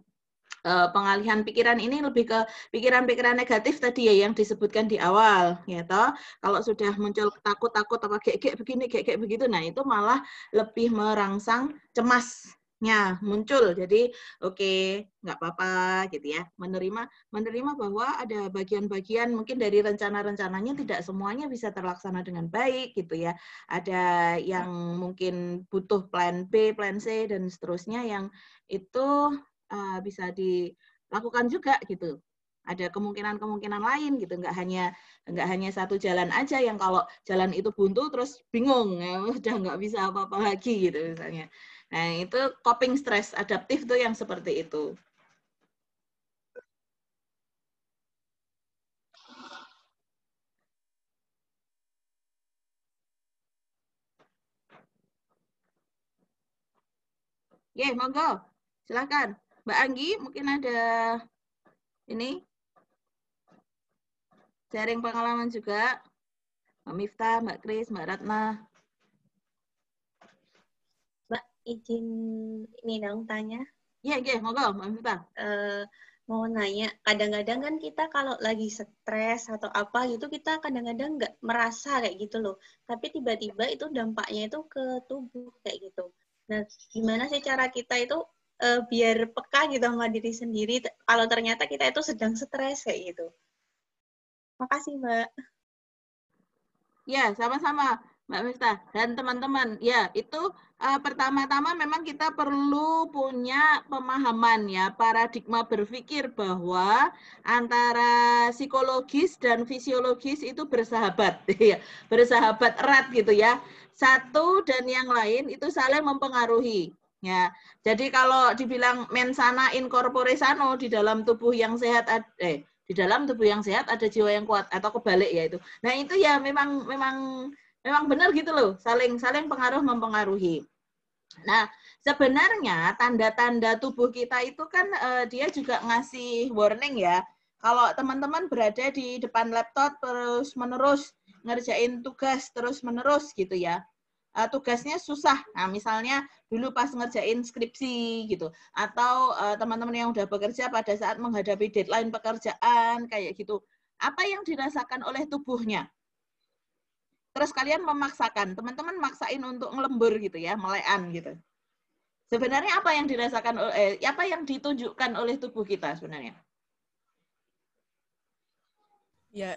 pengalihan pikiran ini lebih ke pikiran-pikiran negatif tadi ya yang disebutkan di awal ya toh. Kalau sudah muncul takut apa kayak begini kayak begitu, nah itu malah lebih merangsang cemasnya muncul. Jadi oke, nggak apa-apa gitu ya, menerima bahwa ada bagian-bagian mungkin dari rencana-rencananya tidak semuanya bisa terlaksana dengan baik gitu ya. Ada yang mungkin butuh plan B, plan C dan seterusnya yang itu bisa dilakukan juga gitu. Ada kemungkinan-kemungkinan lain gitu, nggak hanya satu jalan aja yang kalau jalan itu buntu terus bingung ya, udah nggak bisa apa-apa lagi gitu misalnya. Nah itu coping stress adaptif tuh yang seperti itu. Ye, monggo, silakan. Mbak Anggi mungkin ada ini sharing pengalaman juga. Mbak Miftah, Mbak Kris, Mbak Ratna. Mbak, izin ini dong tanya. Iya, monggo Mbak Miftah. Mau nanya, kadang-kadang kan kita kalau lagi stres atau apa gitu, kita kadang-kadang nggak merasa kayak gitu loh. Tapi tiba-tiba itu dampaknya itu ke tubuh kayak gitu. Nah, gimana sih cara kita itu biar peka gitu sama diri sendiri kalau ternyata kita itu sedang stres kayak gitu. Makasih, Mbak. Ya, sama-sama Mbak Miftah dan teman-teman. Ya, itu pertama-tama memang kita perlu punya pemahaman ya, paradigma berpikir bahwa antara psikologis dan fisiologis itu bersahabat, ya, bersahabat erat gitu ya. Satu dan yang lain itu saling mempengaruhi. Ya, jadi kalau dibilang mens sana in corpore sano, di dalam tubuh yang sehat di dalam tubuh yang sehat ada jiwa yang kuat atau kebalik ya itu. Nah itu ya memang benar gitu loh, saling pengaruh mempengaruhi. Nah sebenarnya tanda-tanda tubuh kita itu kan dia juga ngasih warning ya. Kalau teman-teman berada di depan laptop terus menerus ngerjain tugas terus menerus gitu ya. Tugasnya susah. Nah, misalnya dulu pas ngerjain skripsi gitu, atau teman-teman yang udah bekerja pada saat menghadapi deadline pekerjaan kayak gitu. Apa yang dirasakan oleh tubuhnya? Terus kalian memaksakan, teman-teman maksain untuk ngelembur gitu ya, melean gitu. Sebenarnya apa yang dirasakan apa yang ditunjukkan oleh tubuh kita sebenarnya? Ya,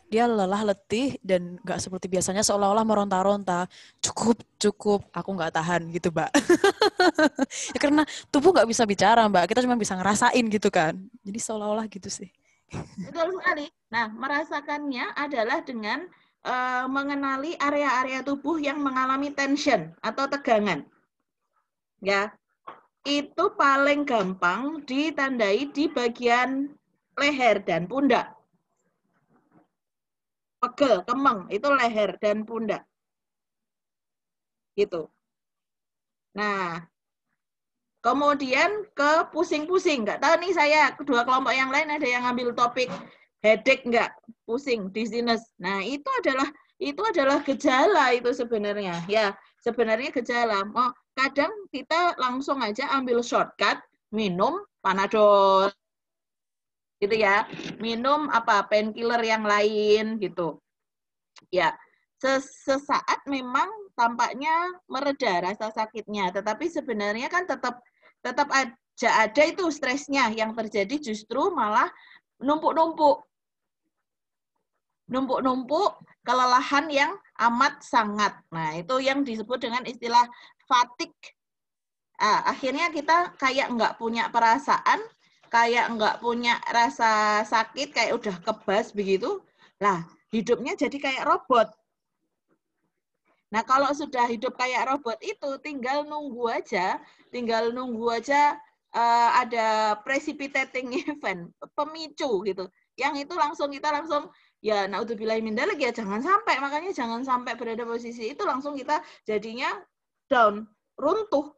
dia lelah, letih, dan nggak seperti biasanya seolah-olah meronta-ronta. Cukup, aku nggak tahan gitu, Mbak. Ya, karena tubuh nggak bisa bicara, Mbak. Kita cuma bisa ngerasain gitu kan. Jadi seolah-olah gitu sih. Betul sekali. Nah, merasakannya adalah dengan mengenali area-area tubuh yang mengalami tension atau tegangan. Ya, itu paling gampang ditandai di bagian leher dan pundak. Pegel, kemeng, itu leher dan pundak. Gitu. Nah, kemudian ke pusing-pusing. Nggak tahu nih saya, kedua kelompok yang lain ada yang ngambil topik headache nggak? Pusing, dizziness. Nah, itu adalah gejala itu sebenarnya. Ya, sebenarnya gejala. Oh, kadang kita langsung aja ambil shortcut, minum Panadol. Gitu ya. Minum apa? Painkiller yang lain gitu. Ya. Sesaat memang tampaknya mereda rasa sakitnya, tetapi sebenarnya kan tetap aja ada itu stresnya. Yang terjadi justru malah numpuk-numpuk, kelelahan yang amat sangat. Nah, itu yang disebut dengan istilah fatigue. Akhirnya kita kayak nggak punya perasaan, kayak nggak punya rasa sakit, kayak udah kebas begitu. Lah, hidupnya jadi kayak robot. Nah, kalau sudah hidup kayak robot itu tinggal nunggu aja ada precipitating event, pemicu gitu. Yang itu kita langsung ya naudzubillahi min dzalik ya makanya jangan sampai berada posisi itu langsung kita jadinya down, runtuh,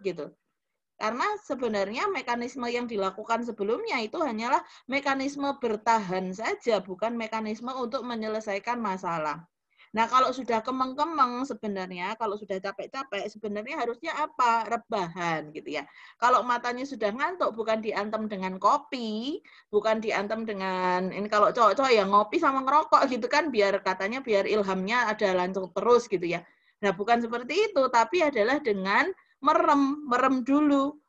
gitu. Karena sebenarnya mekanisme yang dilakukan sebelumnya itu hanyalah mekanisme bertahan saja, bukan mekanisme untuk menyelesaikan masalah. Nah, kalau sudah kemeng-kemeng sebenarnya, kalau sudah capek-capek, sebenarnya harusnya apa? Rebahan gitu ya. Kalau matanya sudah ngantuk, bukan diantem dengan kopi, bukan diantem dengan, ini kalau cowok-cowok ya ngopi sama ngerokok gitu kan, biar ilhamnya ada lanjut terus gitu ya. Nah, bukan seperti itu, tapi adalah dengan merem dulu.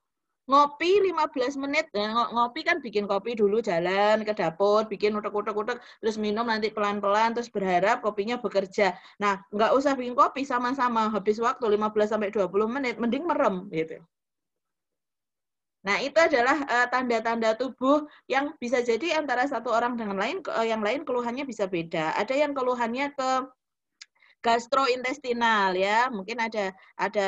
Ngopi 15 menit, ngopi kan bikin kopi dulu, jalan ke dapur, bikin utek-utek, terus minum nanti pelan-pelan, terus berharap kopinya bekerja. Nah, nggak usah bikin kopi sama-sama, habis waktu 15-20 menit, mending merem. Gitu. Nah, itu adalah tanda-tanda tubuh yang bisa jadi antara satu orang dengan yang lain keluhannya bisa beda. Ada yang keluhannya ke gastrointestinal ya, mungkin ada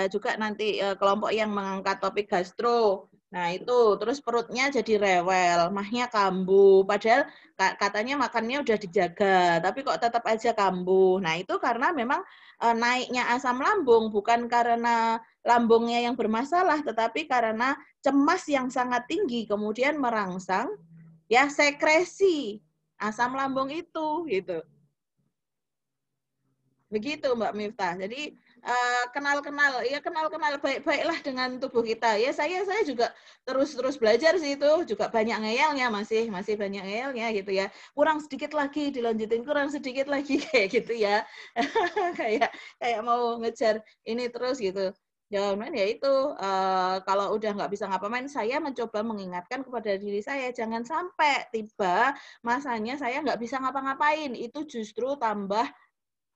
juga nanti kelompok yang mengangkat topik gastro. Nah, itu terus perutnya jadi rewel, mahnya kambuh, padahal katanya makannya udah dijaga, tapi kok tetap aja kambuh. Nah, itu karena memang naiknya asam lambung bukan karena lambungnya yang bermasalah, tetapi karena cemas yang sangat tinggi kemudian merangsang ya sekresi asam lambung itu gitu. Begitu Mbak Miftah. Jadi kenal baik-baiklah dengan tubuh kita. Ya saya juga terus belajar sih itu, juga banyak ngeyelnya, masih banyak ngeyelnya gitu ya. Kurang sedikit lagi dilanjutin, kurang sedikit lagi kayak gitu ya. kayak mau ngejar ini terus gitu. Jangan ya itu kalau udah nggak bisa ngapa-ngapain, saya mencoba mengingatkan kepada diri saya jangan sampai tiba masanya saya nggak bisa ngapa-ngapain. Itu justru tambah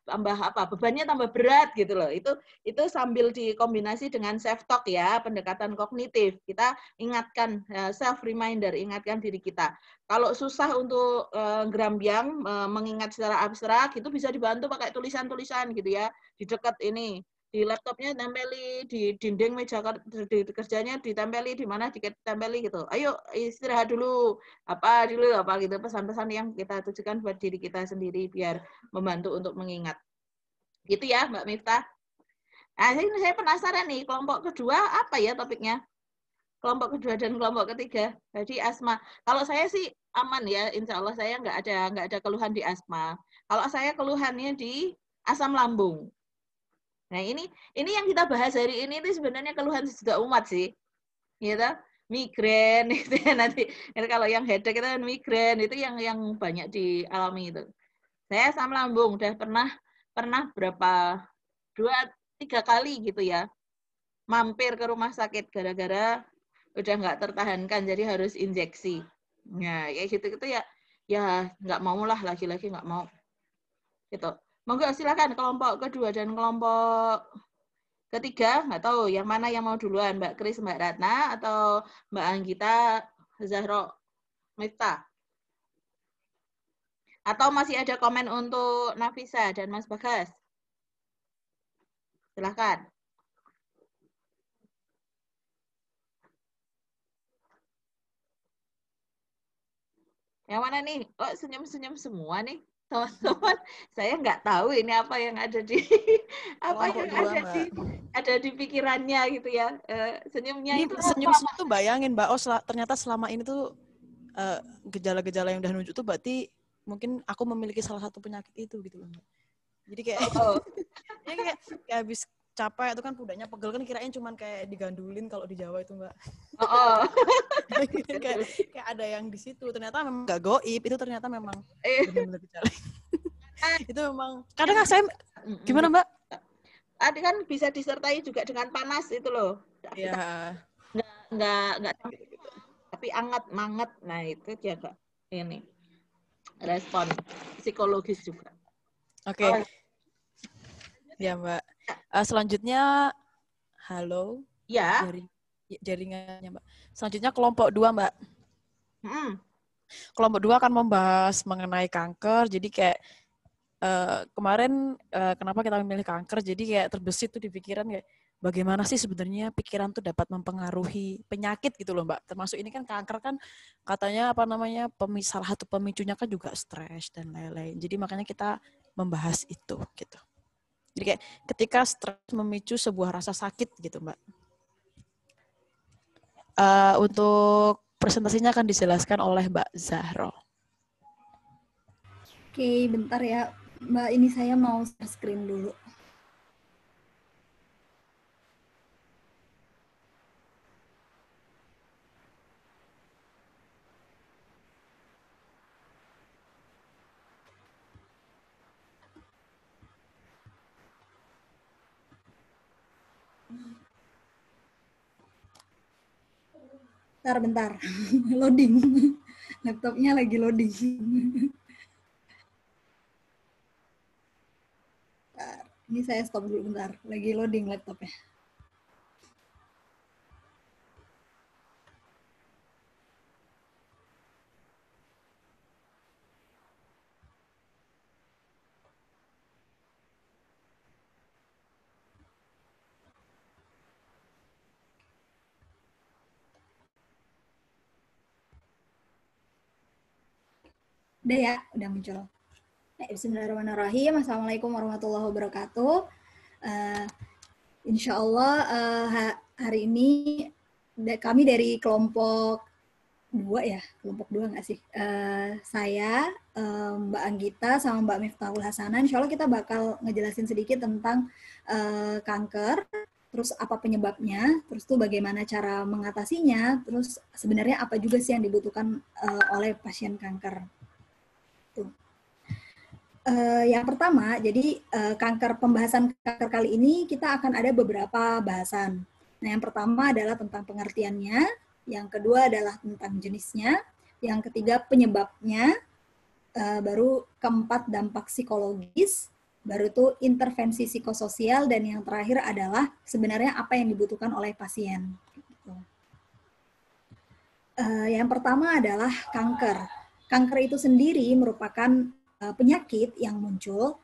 bebannya tambah berat gitu loh. Itu sambil dikombinasi dengan self talk ya, pendekatan kognitif. Kita ingatkan self reminder, ingatkan diri kita. Kalau susah untuk gerambiang mengingat secara abstrak itu bisa dibantu pakai tulisan-tulisan gitu ya. Di dekat ini di laptopnya tempeli, di dinding meja kerjanya ditempeli, di mana ditempeli gitu. Ayo istirahat dulu, apa gitu, pesan-pesan yang kita tujukan buat diri kita sendiri biar membantu untuk mengingat. Gitu ya Mbak Miftah. Nah, saya penasaran nih, kelompok kedua apa ya topiknya? Kelompok kedua dan kelompok ketiga. Jadi asma. Kalau saya sih aman ya, insya Allah saya nggak ada keluhan di asma. Kalau saya keluhannya di asam lambung. Nah, ini yang kita bahas hari ini itu sebenarnya keluhan sejuta umat sih. Gitu. Migrain itu ya nanti kalau yang headache itu kan migrain itu yang banyak dialami itu. Saya asam lambung udah pernah berapa 2-3 kali gitu ya. mampir ke rumah sakit gara-gara udah nggak tertahankan, jadi harus injeksi. Nah, kayak gitu-gitu ya nggak mau lah, lagi-lagi nggak mau. Gitu. Monggo silakan kelompok kedua dan kelompok ketiga, nggak tahu yang mana yang mau duluan, Mbak Kris, Mbak Ratna, atau Mbak Anggita, Zahro, Miftah. Atau masih ada komen untuk Nafisa dan Mas Bagas? Silakan. Yang mana nih? Oh, senyum-senyum semua nih. Teman-teman, saya nggak tahu ini apa yang ada di ada di pikirannya gitu ya. Senyumnya ini itu senyum-senyum tuh bayangin Mbak, ternyata selama ini tuh gejala-gejala yang udah nunjuk tuh berarti mungkin aku memiliki salah satu penyakit itu gitu loh Mbak. Jadi kayak ya kayak habis capek itu kan pundaknya pegel, kan kirain cuman kayak digandulin kalau di Jawa itu Mbak. kayak ada yang di situ, ternyata memang nggak goib, itu ternyata memang benar-benar gejala. Itu memang kadang saya gimana Mbak? Ada kan bisa disertai juga dengan panas itu loh. Iya. Nggak tapi anget manget. Nah itu jaga ini respon psikologis juga. Oke. Ya Mbak. Selanjutnya halo. Ya. Jaringannya Mbak. Selanjutnya kelompok 2 Mbak. Kelompok 2 akan membahas mengenai kanker. Jadi kayak kemarin kenapa kita memilih kanker? Jadi kayak terbesit tuh di pikiran kayak bagaimana sih sebenarnya pikiran tuh dapat mempengaruhi penyakit gitu loh Mbak. Termasuk ini kan kanker kan katanya salah satu pemicunya kan juga stres dan lain-lain. Jadi makanya kita membahas itu gitu. Jadi kayak ketika stres memicu sebuah rasa sakit gitu Mbak. Untuk presentasinya akan dijelaskan oleh Mbak Zahro. Oke, bentar ya Mbak, ini saya mau share screen dulu. Bentar. Loading. Laptopnya lagi loading. Bentar. Ini saya stop dulu bentar. Lagi loading laptopnya. Udah ya, udah muncul. Bismillahirrahmanirrahim. Assalamualaikum warahmatullahi wabarakatuh. Insya Allah hari ini kami dari kelompok 2 ya, kelompok 2 nggak sih? Saya, Mbak Anggita, sama Mbak Miftahul Hasanah, insya Allah kita bakal ngejelasin sedikit tentang kanker, terus apa penyebabnya, terus tuh bagaimana cara mengatasinya, terus sebenarnya apa juga sih yang dibutuhkan oleh pasien kanker. Yang pertama, jadi pembahasan kanker kali ini kita akan ada beberapa bahasan. Nah, yang pertama adalah tentang pengertiannya, yang kedua adalah tentang jenisnya, yang ketiga penyebabnya, baru keempat dampak psikologis, baru itu intervensi psikososial, dan yang terakhir adalah sebenarnya apa yang dibutuhkan oleh pasien. Yang pertama adalah kanker. Kanker itu sendiri merupakan penyakit yang muncul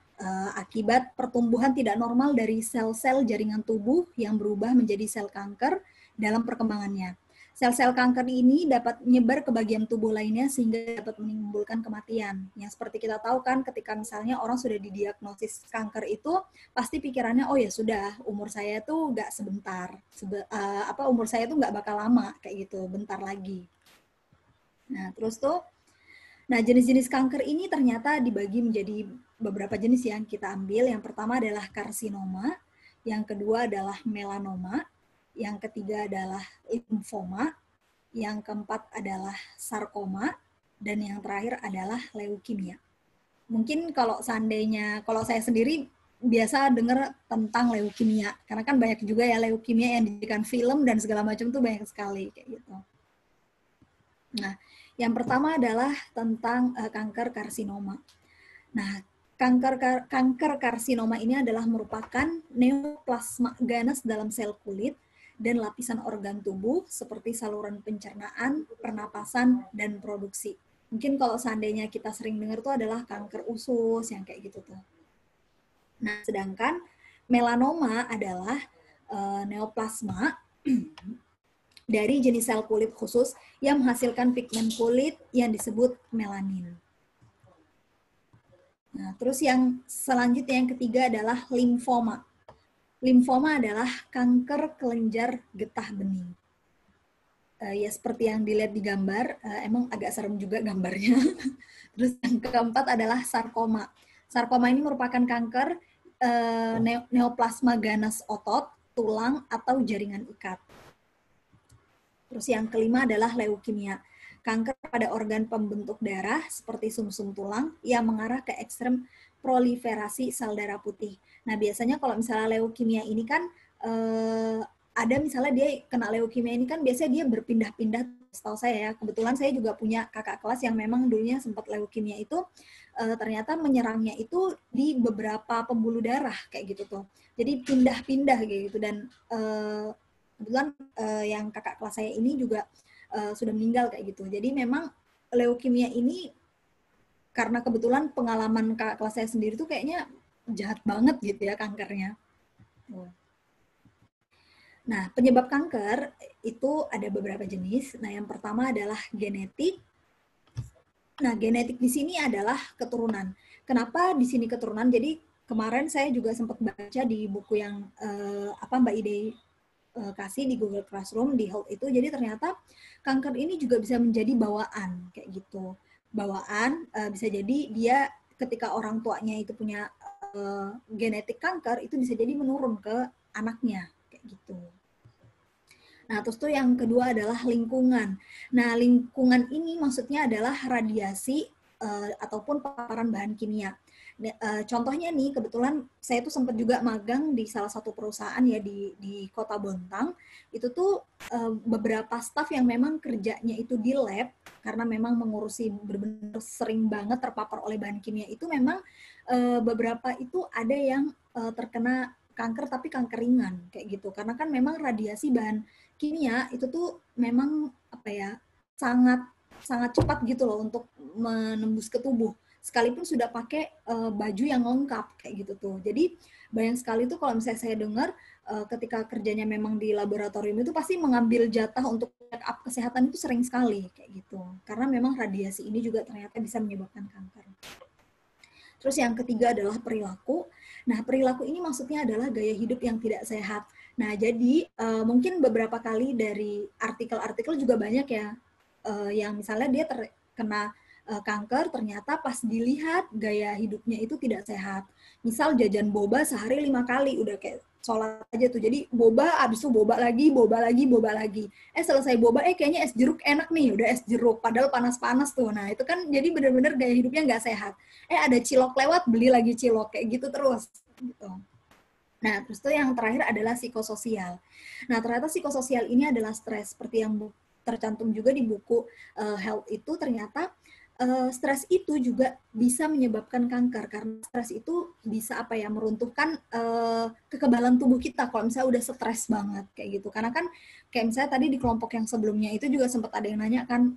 akibat pertumbuhan tidak normal dari sel-sel jaringan tubuh yang berubah menjadi sel kanker dalam perkembangannya. Sel-sel kanker ini dapat menyebar ke bagian tubuh lainnya sehingga dapat menimbulkan kematian. Yang seperti kita tahu kan ketika misalnya orang sudah didiagnosis kanker itu pasti pikirannya oh ya sudah umur saya tuh nggak sebentar, umur saya tuh nggak bakal lama kayak gitu, bentar lagi. Nah terus tuh Nah, jenis-jenis kanker ini ternyata dibagi menjadi beberapa jenis yang kita ambil. Yang pertama adalah karsinoma, yang kedua adalah melanoma, yang ketiga adalah limfoma, yang keempat adalah sarkoma, dan yang terakhir adalah leukemia. Mungkin kalau seandainya, kalau saya sendiri biasa dengar tentang leukemia, karena kan banyak juga ya leukemia yang dijadikan film dan segala macam tuh banyak sekali kayak gitu. Nah, yang pertama adalah tentang kanker karsinoma. Nah, kanker karsinoma ini adalah merupakan neoplasma ganas dalam sel kulit dan lapisan organ tubuh seperti saluran pencernaan, pernapasan, dan produksi. Mungkin kalau seandainya kita sering dengar tuh adalah kanker usus yang kayak gitu tuh. Nah, sedangkan melanoma adalah neoplasma dari jenis sel kulit khusus yang menghasilkan pigmen kulit yang disebut melanin. Nah, terus yang selanjutnya yang ketiga adalah limfoma. Limfoma adalah kanker kelenjar getah bening. Ya seperti yang dilihat di gambar, emang agak serem juga gambarnya. Terus yang keempat adalah sarkoma. Sarkoma ini merupakan kanker neoplasma ganas otot, tulang, atau jaringan ikat. Terus yang kelima adalah leukemia. Kanker pada organ pembentuk darah seperti sumsum tulang yang mengarah ke ekstrem proliferasi sel darah putih. Nah, biasanya kalau misalnya leukemia ini kan ada misalnya dia kena leukemia ini kan biasanya dia berpindah-pindah, setahu saya ya. Kebetulan saya juga punya kakak kelas yang memang dulunya sempat leukemia itu ternyata menyerangnya itu di beberapa pembuluh darah kayak gitu tuh. Jadi pindah-pindah gitu dan kebetulan yang kakak kelas saya ini juga sudah meninggal kayak gitu. Jadi memang leukemia ini karena kebetulan pengalaman kakak kelas saya sendiri tuh kayaknya jahat banget gitu ya kankernya. Nah, penyebab kanker itu ada beberapa jenis. Nah, yang pertama adalah genetik. Nah, genetik di sini adalah keturunan. Kenapa di sini keturunan? Jadi kemarin saya juga sempat baca di buku yang Mbak Ide kasih di Google Classroom di Health itu. Jadi ternyata kanker ini juga bisa menjadi bawaan kayak gitu. Bawaan bisa jadi dia ketika orang tuanya itu punya genetik kanker itu bisa jadi menurun ke anaknya kayak gitu. Nah, terus tuh yang kedua adalah lingkungan. Nah, lingkungan ini maksudnya adalah radiasi ataupun paparan bahan kimia. Contohnya nih, kebetulan saya tuh sempat juga magang di salah satu perusahaan ya di Kota Bontang. Itu tuh beberapa staf yang memang kerjanya itu di lab, karena memang mengurusi benar-benar sering banget terpapar oleh bahan kimia itu memang beberapa itu ada yang terkena kanker tapi kanker ringan kayak gitu. Karena kan memang radiasi bahan kimia itu tuh memang sangat cepat gitu loh untuk menembus ke tubuh sekalipun sudah pakai baju yang lengkap kayak gitu tuh. Jadi banyak sekali tuh kalau misalnya saya dengar ketika kerjanya memang di laboratorium itu pasti mengambil jatah untuk check up kesehatan itu sering sekali kayak gitu. Karena memang radiasi ini juga ternyata bisa menyebabkan kanker. Terus yang ketiga adalah perilaku. Nah, perilaku ini maksudnya adalah gaya hidup yang tidak sehat. Nah, jadi mungkin beberapa kali dari artikel-artikel juga banyak ya, yang misalnya dia terkena kanker, ternyata pas dilihat gaya hidupnya itu tidak sehat. Misal jajan boba sehari 5 kali, udah kayak sholat aja tuh. Jadi boba, abis itu boba lagi. Selesai boba, kayaknya es jeruk enak nih, udah es jeruk. Padahal panas-panas tuh. Nah, itu kan jadi benar-benar gaya hidupnya nggak sehat. Ada cilok lewat, beli lagi cilok. Kayak gitu terus. Gitu. Nah, terus tuh yang terakhir adalah psikososial. Nah, ternyata psikososial ini adalah stres. Seperti yang tercantum juga di buku Health itu, ternyata stres itu juga bisa menyebabkan kanker. Karena stres itu bisa meruntuhkan kekebalan tubuh kita kalau misalnya udah stres banget kayak gitu. Karena kan kayak misalnya tadi di kelompok yang sebelumnya itu juga sempat ada yang nanya kan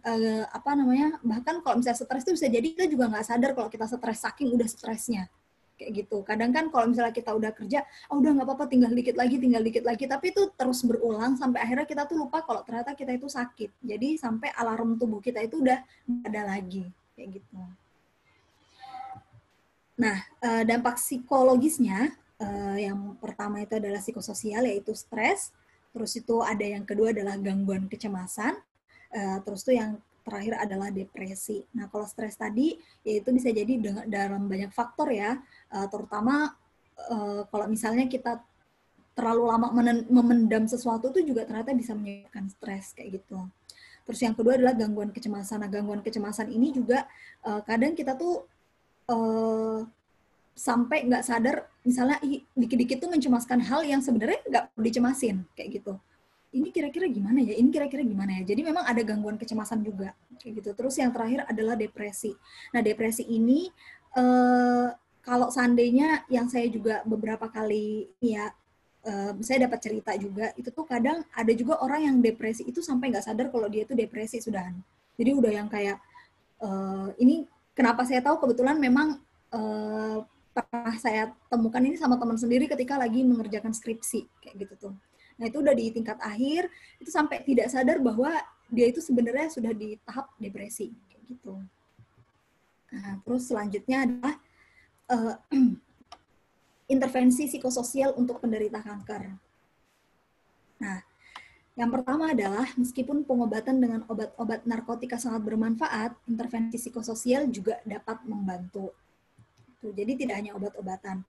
bahkan kalau misalnya stres itu bisa jadi kita juga nggak sadar kalau kita stres saking udah stresnya kayak gitu. Kadang kan kalau misalnya kita udah kerja, udah nggak apa-apa, tinggal dikit lagi, tapi itu terus berulang sampai akhirnya kita tuh lupa kalau ternyata kita itu sakit. Jadi sampai alarm tubuh kita itu udah nggak ada lagi kayak gitu. Nah, dampak psikologisnya yang pertama itu adalah psikososial, yaitu stres. Terus itu ada yang kedua adalah gangguan kecemasan. Terus tuh yang terakhir adalah depresi. Nah, kalau stres tadi, yaitu bisa jadi dalam banyak faktor ya, terutama kalau misalnya kita terlalu lama memendam sesuatu itu juga ternyata bisa menyebabkan stres kayak gitu. Terus yang kedua adalah gangguan kecemasan. Nah, gangguan kecemasan ini juga kadang kita tuh sampai nggak sadar, misalnya dikit-dikit tuh mencemaskan hal yang sebenarnya nggak perlu dicemasin, kayak gitu. Ini kira-kira gimana ya? Ini kira-kira gimana ya? Jadi memang ada gangguan kecemasan juga, kayak gitu. Terus yang terakhir adalah depresi. Nah, depresi ini kalau seandainya yang saya juga beberapa kali ya, saya dapat cerita juga, itu tuh kadang ada juga orang yang depresi itu sampai nggak sadar kalau dia itu depresi sudahan. Jadi udah yang kayak ini kenapa saya tahu kebetulan memang pernah saya temukan ini sama teman sendiri ketika lagi mengerjakan skripsi kayak gitu tuh. Nah itu udah di tingkat akhir itu sampai tidak sadar bahwa dia itu sebenarnya sudah di tahap depresi kayak gitu. Nah, terus selanjutnya adalah intervensi psikososial untuk penderita kanker. Nah, yang pertama adalah meskipun pengobatan dengan obat-obat narkotika sangat bermanfaat, intervensi psikososial juga dapat membantu. Jadi tidak hanya obat-obatan.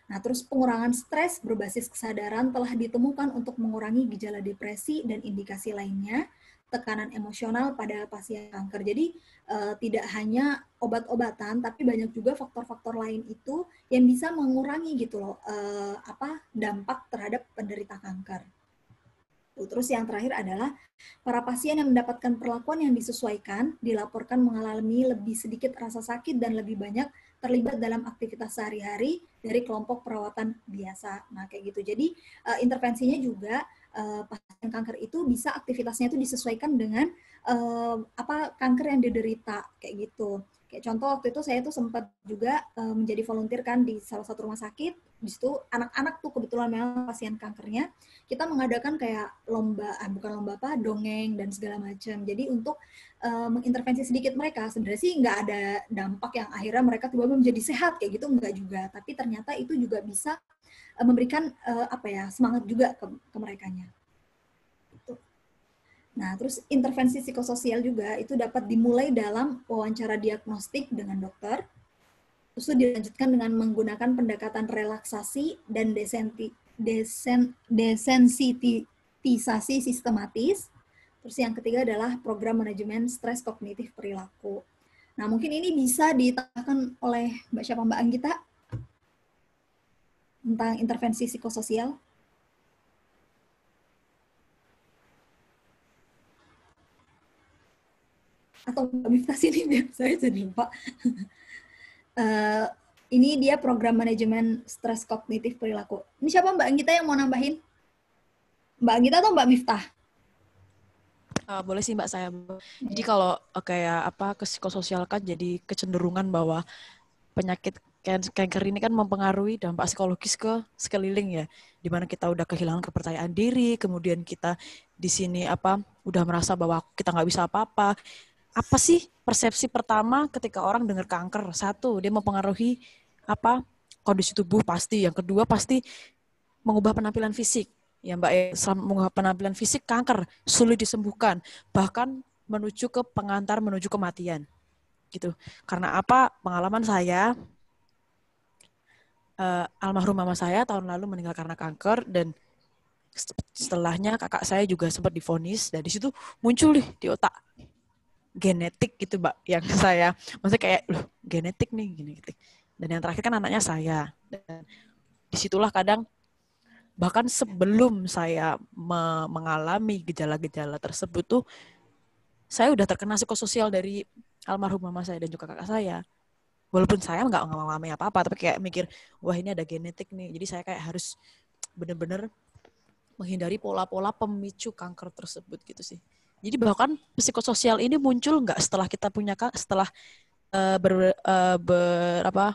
Nah, terus pengurangan stres berbasis kesadaran telah ditemukan untuk mengurangi gejala depresi dan indikasi lainnya, tekanan emosional pada pasien kanker. Jadi tidak hanya obat-obatan, tapi banyak juga faktor-faktor lain itu yang bisa mengurangi gitu loh dampak terhadap penderita kanker. Terus yang terakhir adalah para pasien yang mendapatkan perlakuan yang disesuaikan dilaporkan mengalami lebih sedikit rasa sakit dan lebih banyak terlibat dalam aktivitas sehari-hari dari kelompok perawatan biasa. Nah, kayak gitu. Jadi intervensinya juga pasien kanker itu bisa aktivitasnya itu disesuaikan dengan kanker yang diderita kayak gitu. Kayak contoh waktu itu saya tuh sempat juga menjadi volunteer kan di salah satu rumah sakit. Di situ anak-anak tuh kebetulan memang pasien kankernya. Kita mengadakan kayak dongeng dan segala macam. Jadi untuk mengintervensi sedikit mereka, sebenarnya sih nggak ada dampak yang akhirnya mereka tiba-tiba menjadi sehat kayak gitu, nggak juga. Tapi ternyata itu juga bisa memberikan semangat juga ke merekanya. Nah, terus intervensi psikososial juga itu dapat dimulai dalam wawancara diagnostik dengan dokter, terus dilanjutkan dengan menggunakan pendekatan relaksasi dan desensitisasi sistematis. Terus yang ketiga adalah program manajemen stres kognitif perilaku. Nah, mungkin ini bisa ditambahkan oleh Mbak siapa Mbak Anggita tentang intervensi psikososial. Atau Mbak Miftah sini biar saya jadi lupa. Ini dia program manajemen stres kognitif perilaku. Ini siapa Mbak Anggita yang mau nambahin? Mbak Anggita atau Mbak Miftah? Boleh sih Mbak saya. Jadi kalau ke psikososial kan jadi kecenderungan bahwa penyakit kanker ini kan mempengaruhi dampak psikologis ke sekeliling ya, di mana kita udah kehilangan kepercayaan diri, kemudian kita di sini udah merasa bahwa kita nggak bisa apa-apa. Apa sih persepsi pertama ketika orang dengar kanker? Satu, dia mempengaruhi kondisi tubuh pasti. Yang kedua pasti mengubah penampilan fisik. Ya Mbak, mengubah penampilan fisik kanker sulit disembuhkan, bahkan menuju ke pengantar menuju kematian. Gitu. Karena pengalaman saya, almarhum mama saya tahun lalu meninggal karena kanker, dan setelahnya kakak saya juga sempat divonis, dan di situ muncul di otak genetik gitu Mbak, yang saya maksudnya kayak genetik nih genetik. Dan yang terakhir kan anaknya saya, dan disitulah kadang bahkan sebelum saya mengalami gejala-gejala tersebut tuh saya udah terkena psikososial dari almarhum mama saya dan juga kakak saya. Walaupun saya nggak mengalami apa-apa, tapi kayak mikir, wah ini ada genetik nih. Jadi saya kayak harus benar-benar menghindari pola-pola pemicu kanker tersebut gitu sih. Jadi bahkan psikososial ini muncul nggak setelah kita punya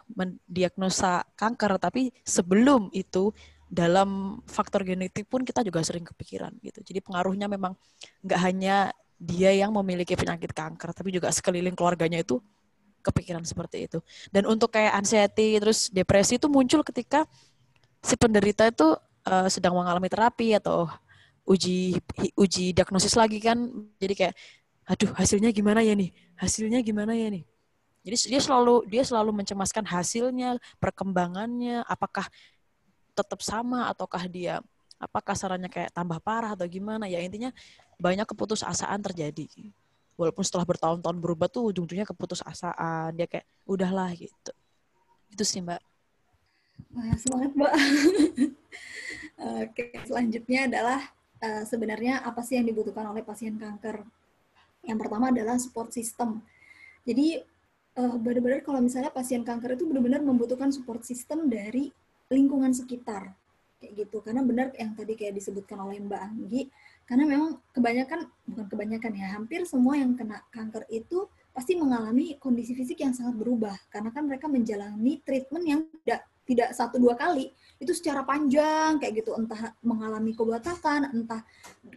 mendiagnosa kanker, tapi sebelum itu dalam faktor genetik pun kita juga sering kepikiran gitu. Jadi pengaruhnya memang nggak hanya dia yang memiliki penyakit kanker, tapi juga sekeliling keluarganya itu kepikiran seperti itu. Dan untuk kayak anxiety terus depresi itu muncul ketika si penderita itu sedang mengalami terapi atau uji diagnosis lagi kan. Jadi kayak aduh hasilnya gimana ya nih? Jadi dia selalu mencemaskan hasilnya, perkembangannya, apakah tetap sama ataukah dia kasarannya kayak tambah parah atau gimana ya, intinya banyak keputusasaan terjadi. Walaupun setelah bertahun-tahun berubah tuh ujung-ujungnya keputusasaan, dia kayak udahlah gitu. Itu sih Mbak. Wah, semangat, Mbak. Oke, selanjutnya adalah sebenarnya apa sih yang dibutuhkan oleh pasien kanker? Yang pertama adalah support system. Jadi benar-benar kalau misalnya pasien kanker itu benar-benar membutuhkan support system dari lingkungan sekitar, kayak gitu. Karena benar yang tadi kayak disebutkan oleh Mbak Anggi, karena memang bukan kebanyakan ya, hampir semua yang kena kanker itu pasti mengalami kondisi fisik yang sangat berubah, karena kan mereka menjalani treatment yang tidak 1-2 kali, itu secara panjang kayak gitu, entah mengalami kebotakan, entah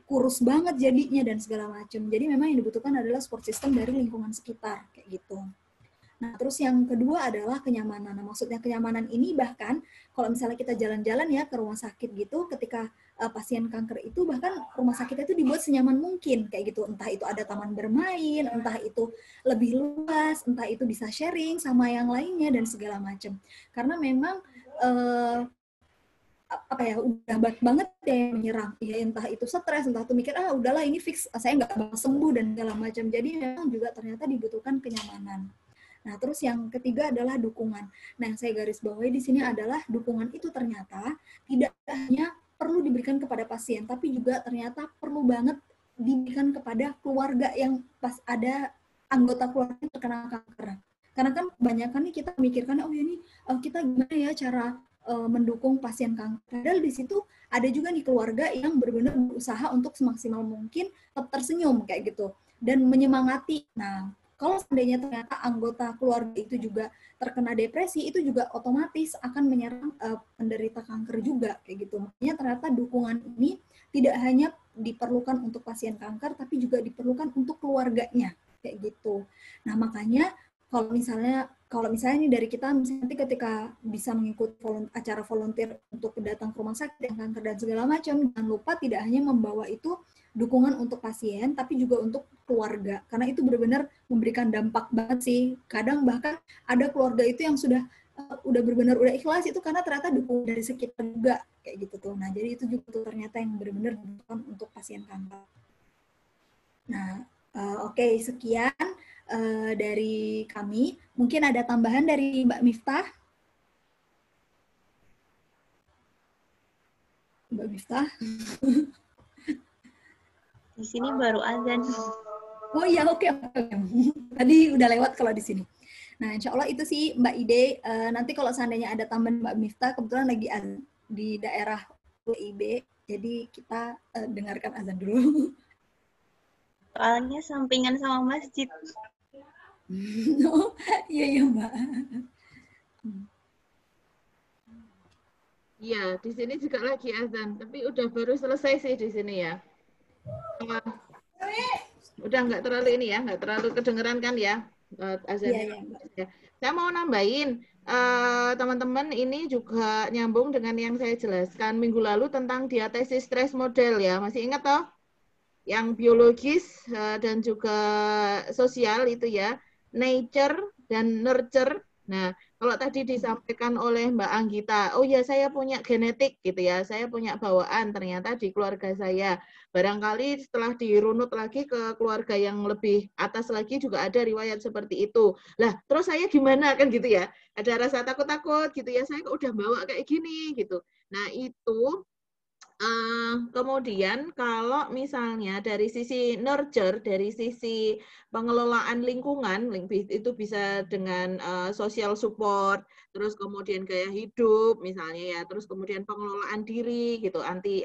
kurus banget jadinya dan segala macam. Jadi memang yang dibutuhkan adalah support system dari lingkungan sekitar kayak gitu. Nah, terus yang kedua adalah kenyamanan. Nah, maksudnya kenyamanan ini bahkan kalau misalnya kita jalan-jalan ya ke rumah sakit gitu, ketika pasien kanker itu bahkan rumah sakitnya itu dibuat senyaman mungkin kayak gitu. Entah itu ada taman bermain, entah itu lebih luas, entah itu bisa sharing sama yang lainnya dan segala macam. Karena memang apa ya, udah banget ya yang menyerang ya, entah itu stres, entah itu mikir udahlah ini fix, saya nggak bakal sembuh dan segala macam. Jadi memang juga ternyata dibutuhkan kenyamanan. Nah, terus yang ketiga adalah dukungan. Nah, yang saya garis bawahi di sini adalah dukungan itu ternyata tidak hanya perlu diberikan kepada pasien, tapi juga ternyata perlu banget diberikan kepada keluarga yang pas ada anggota keluarga yang terkena kanker. Karena kan kebanyakan nih kita mikirkan, oh ini kita gimana ya cara mendukung pasien kanker. Padahal di situ ada juga nih keluarga yang benar-benar berusaha untuk semaksimal mungkin tetap tersenyum kayak gitu dan menyemangati. Nah, kalau seandainya ternyata anggota keluarga itu juga terkena depresi, itu juga otomatis akan menyerang penderita kanker juga kayak gitu. Makanya ternyata dukungan ini tidak hanya diperlukan untuk pasien kanker, tapi juga diperlukan untuk keluarganya kayak gitu. Nah, makanya kalau misalnya ini dari kita misalnya nanti ketika bisa mengikuti acara volunteer untuk datang ke rumah sakit yang kanker dan segala macam, jangan lupa tidak hanya membawa itu dukungan untuk pasien, tapi juga untuk keluarga. Karena itu benar-benar memberikan dampak banget sih. Kadang bahkan ada keluarga itu yang sudah udah benar-benar udah ikhlas itu karena ternyata dukungan dari sekitar juga kayak gitu tuh. Nah, jadi itu juga tuh ternyata yang benar-benar dibutuhkan untuk pasien kanker. Nah, oke, sekian dari kami. Mungkin ada tambahan dari Mbak Miftah? Mbak Miftah? Di sini baru azan. Oh iya, oke. Tadi udah lewat kalau di sini. Nah, insya Allah itu sih Mbak Ide. Nanti kalau seandainya ada tambahan Mbak Miftah, kebetulan lagi azan di daerah IB, jadi kita dengarkan azan dulu. Soalnya sampingan sama masjid. Oh, iya Mbak. Iya, di sini juga lagi azan, tapi udah baru selesai sih di sini ya. Udah nggak terlalu ini ya, nggak terlalu kedengeran kan ya azannya. Iya. Saya mau nambahin, teman-teman ini juga nyambung dengan yang saya jelaskan minggu lalu tentang diatesis stress model ya. Masih ingat toh? Yang biologis dan juga sosial itu ya, nature dan nurture. Nah, kalau tadi disampaikan oleh Mbak Anggita, oh ya saya punya genetik gitu ya, saya punya bawaan ternyata di keluarga saya. Barangkali setelah dirunut lagi ke keluarga yang lebih atas lagi juga ada riwayat seperti itu. Lah, terus saya gimana kan gitu ya? Ada rasa takut-takut gitu ya, saya kok udah bawa kayak gini gitu. Nah, itu kemudian kalau misalnya dari sisi nurture, dari sisi pengelolaan lingkungan, itu bisa dengan social support, terus kemudian gaya hidup misalnya ya, terus kemudian pengelolaan diri gitu, anti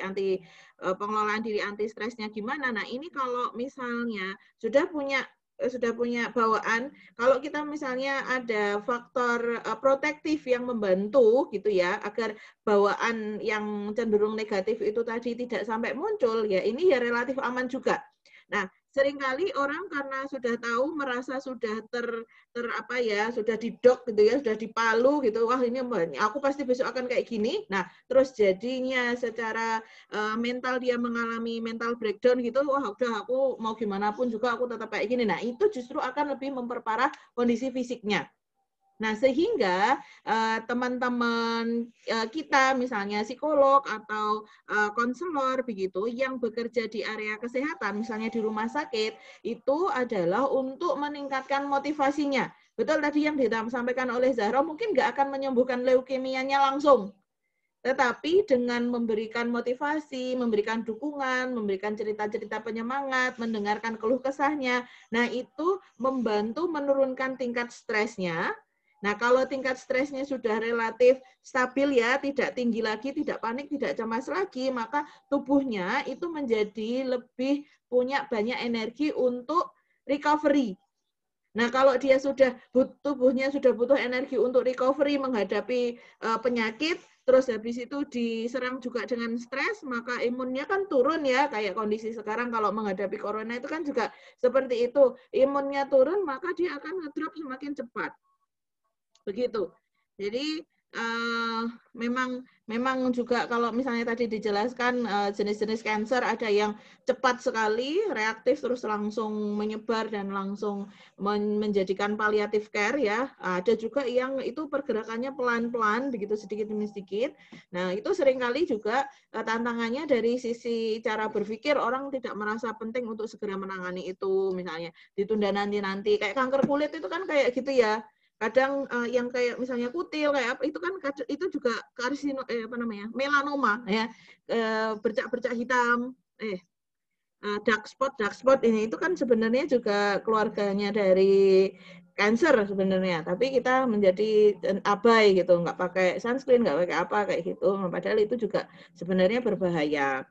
pengelolaan diri anti stresnya gimana. Nah, ini kalau misalnya sudah punya bawaan, kalau kita misalnya ada faktor protektif yang membantu gitu ya, agar bawaan yang cenderung negatif itu tadi tidak sampai muncul, ya ini ya relatif aman juga. Nah, seringkali orang karena sudah tahu, merasa sudah sudah didok gitu ya, sudah dipalu gitu, wah ini aku pasti besok akan kayak gini. Nah, terus jadinya secara mental dia mengalami mental breakdown gitu, wah udah aku mau gimana pun juga aku tetap kayak gini. Nah, itu justru akan lebih memperparah kondisi fisiknya. Nah, sehingga teman-teman kita, misalnya psikolog atau konselor begitu, yang bekerja di area kesehatan, misalnya di rumah sakit, itu adalah untuk meningkatkan motivasinya. betul tadi yang disampaikan oleh Zahra, mungkin nggak akan menyembuhkan leukemianya langsung. Tetapi dengan memberikan motivasi, memberikan dukungan, memberikan cerita-cerita penyemangat, mendengarkan keluh kesahnya, nah itu membantu menurunkan tingkat stresnya. Nah kalau tingkat stresnya sudah relatif stabil ya, tidak tinggi lagi, tidak panik, tidak cemas lagi, maka tubuhnya itu menjadi lebih punya banyak energi untuk recovery. Nah, kalau dia sudah tubuhnya sudah butuh energi untuk recovery menghadapi penyakit, terus habis itu diserang juga dengan stres, maka imunnya kan turun ya, kayak kondisi sekarang kalau menghadapi corona itu kan juga seperti itu. Imunnya turun, maka dia akan ngedrop semakin cepat. Begitu. Jadi memang juga kalau misalnya tadi dijelaskan jenis-jenis kanker ada yang cepat sekali reaktif terus langsung menyebar dan langsung menjadikan palliative care ya. Ada juga yang itu pergerakannya pelan-pelan begitu sedikit demi sedikit. Nah, itu seringkali juga tantangannya dari sisi cara berpikir orang tidak merasa penting untuk segera menangani itu, misalnya ditunda nanti-nanti. Kayak kanker kulit itu kan kayak gitu ya. Kadang yang kayak misalnya kutil kayak apa itu kan itu juga melanoma ya, bercak-bercak hitam, dark spot ini itu kan sebenarnya juga keluarganya dari kanker sebenarnya, tapi kita menjadi abai gitu, nggak pakai sunscreen, nggak pakai apa kayak gitu, padahal itu juga sebenarnya berbahaya.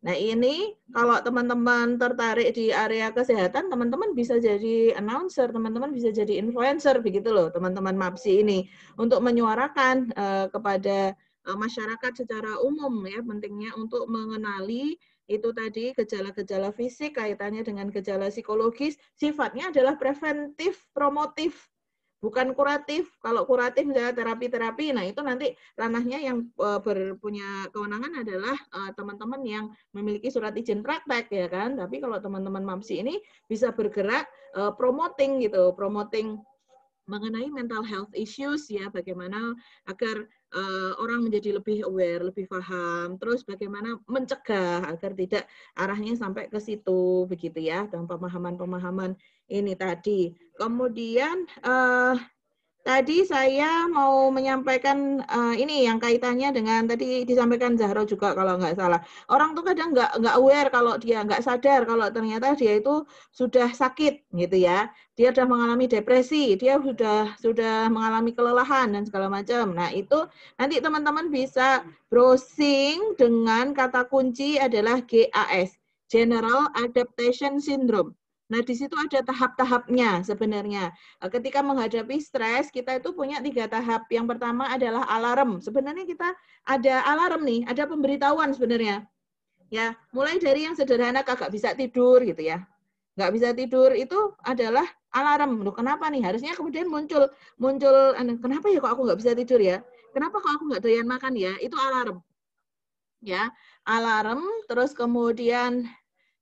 Nah ini kalau teman-teman tertarik di area kesehatan, teman-teman bisa jadi announcer, teman-teman bisa jadi influencer begitu loh, teman-teman MAPSI ini untuk menyuarakan kepada masyarakat secara umum ya, pentingnya untuk mengenali itu tadi gejala-gejala fisik kaitannya dengan gejala psikologis, sifatnya adalah preventif, promotif, bukan kuratif. Kalau kuratif misalnya terapi-terapi, nah itu nanti ranahnya yang punya kewenangan adalah teman-teman yang memiliki surat izin praktek ya kan. Tapi kalau teman-teman MAPSI ini bisa bergerak promoting gitu, promoting mengenai mental health issues ya, bagaimana agar orang menjadi lebih aware, lebih paham, terus bagaimana mencegah agar tidak arahnya sampai ke situ begitu ya, dalam pemahaman-pemahaman ini tadi. Kemudian tadi saya mau menyampaikan ini yang kaitannya dengan tadi disampaikan Zahra juga kalau nggak salah. Orang tuh kadang nggak aware kalau dia nggak sadar kalau ternyata dia itu sudah sakit gitu ya. Dia sudah mengalami depresi, dia sudah mengalami kelelahan dan segala macam. Nah itu nanti teman-teman bisa browsing dengan kata kunci adalah GAS, General Adaptation Syndrome. Nah, di situ ada tahap-tahapnya sebenarnya. Ketika menghadapi stres, kita itu punya 3 tahap. Yang pertama adalah alarm. Sebenarnya kita ada alarm nih, ada pemberitahuan sebenarnya. Ya, mulai dari yang sederhana kagak bisa tidur gitu ya. Nggak bisa tidur itu adalah alarm. Loh, kenapa nih? Harusnya kemudian muncul kenapa ya kok aku nggak bisa tidur ya? Kenapa kok aku nggak doyan makan ya? Itu alarm. Ya, alarm, terus kemudian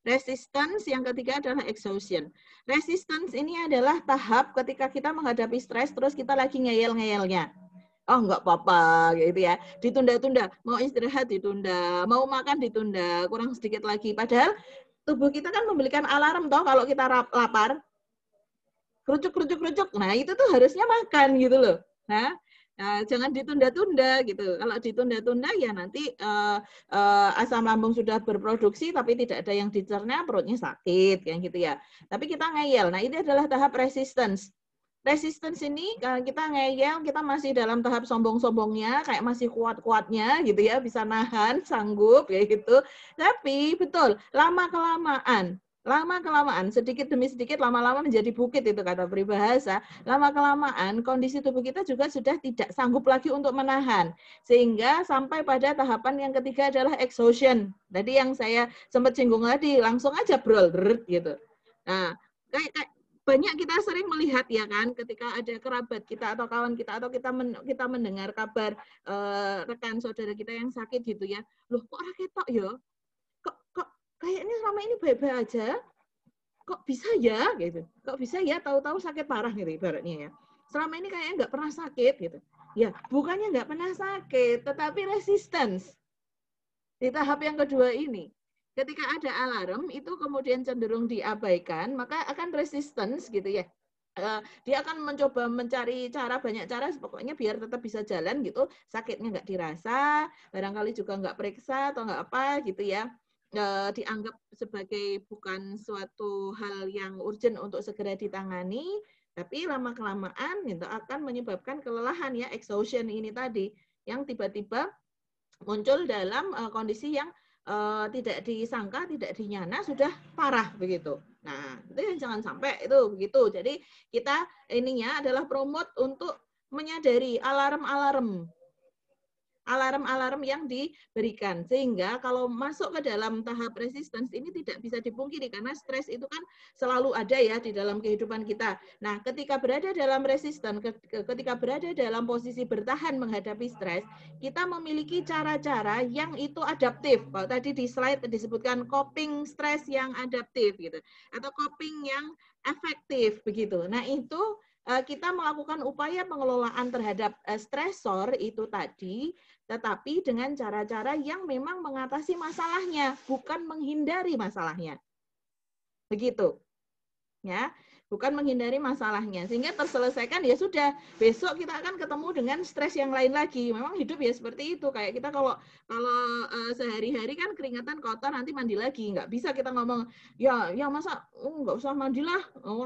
resistance, yang ketiga adalah exhaustion. Resistance ini adalah tahap ketika kita menghadapi stres, terus kita lagi ngeyel-ngeyelnya. Oh, nggak apa-apa, gitu ya. Ditunda-tunda, mau istirahat ditunda, mau makan ditunda, kurang sedikit lagi. Padahal tubuh kita kan memberikan alarm toh kalau kita lapar. Kerucuk-kerucuk-kerucuk. Nah, itu tuh harusnya makan gitu loh. Nah, jangan ditunda-tunda gitu. Kalau ditunda-tunda ya nanti asam lambung sudah berproduksi tapi tidak ada yang dicerna, perutnya sakit kayak gitu ya. Tapi kita ngeyel. Nah, ini adalah tahap resistance. Resistance ini kita ngeyel, kita masih dalam tahap sombong-sombongnya, kayak masih kuat-kuatnya gitu ya, bisa nahan, sanggup kayak gitu. Tapi betul, lama-kelamaan, sedikit demi sedikit, lama-lama menjadi bukit itu kata peribahasa. Lama-kelamaan kondisi tubuh kita juga sudah tidak sanggup lagi untuk menahan. Sehingga sampai pada tahapan yang ketiga adalah exhaustion. Tadi yang saya sempat singgung tadi, langsung aja brol gitu. Nah, kayak banyak kita sering melihat ya kan, ketika ada kerabat kita atau kawan kita atau kita mendengar kabar rekan saudara kita yang sakit gitu ya. Loh, kok ora ketok ya? Kok kayaknya selama ini baik-baik aja, kok bisa ya gitu, kok bisa ya tahu-tahu sakit parah gitu ibaratnya ya. Selama ini kayaknya nggak pernah sakit gitu. Ya bukannya nggak pernah sakit, tetapi resistance di tahap yang kedua ini. Ketika ada alarm itu kemudian cenderung diabaikan, maka akan resistance gitu ya. dia akan mencoba mencari banyak cara, pokoknya biar tetap bisa jalan gitu, sakitnya nggak dirasa, barangkali juga nggak periksa atau nggak apa gitu ya, dianggap sebagai bukan suatu hal yang urgent untuk segera ditangani, tapi lama-kelamaan gitu akan menyebabkan kelelahan ya, exhaustion ini tadi, yang tiba-tiba muncul dalam kondisi yang tidak disangka, tidak dinyana, sudah parah begitu. Nah, itu yang jangan sampai itu begitu. Jadi kita ininya adalah promote untuk menyadari alarm-alarm yang diberikan. Sehingga kalau masuk ke dalam tahap resistance ini tidak bisa dipungkiri karena stres itu kan selalu ada ya di dalam kehidupan kita. Nah, ketika berada dalam resistance, ketika berada dalam posisi bertahan menghadapi stres, kita memiliki cara-cara yang itu adaptif. Kalau tadi di slide disebutkan coping stres yang adaptif gitu atau coping yang efektif begitu. Nah, itu kita melakukan upaya pengelolaan terhadap stresor itu tadi, tetapi dengan cara-cara yang memang mengatasi masalahnya, bukan menghindari masalahnya. Begitu. Ya, bukan menghindari masalahnya. Sehingga terselesaikan ya sudah, besok kita akan ketemu dengan stres yang lain lagi. Memang hidup ya seperti itu. Kayak kita kalau sehari-hari kan keringatan kotor nanti mandi lagi. Nggak bisa kita ngomong, ya masa nggak usah mandilah,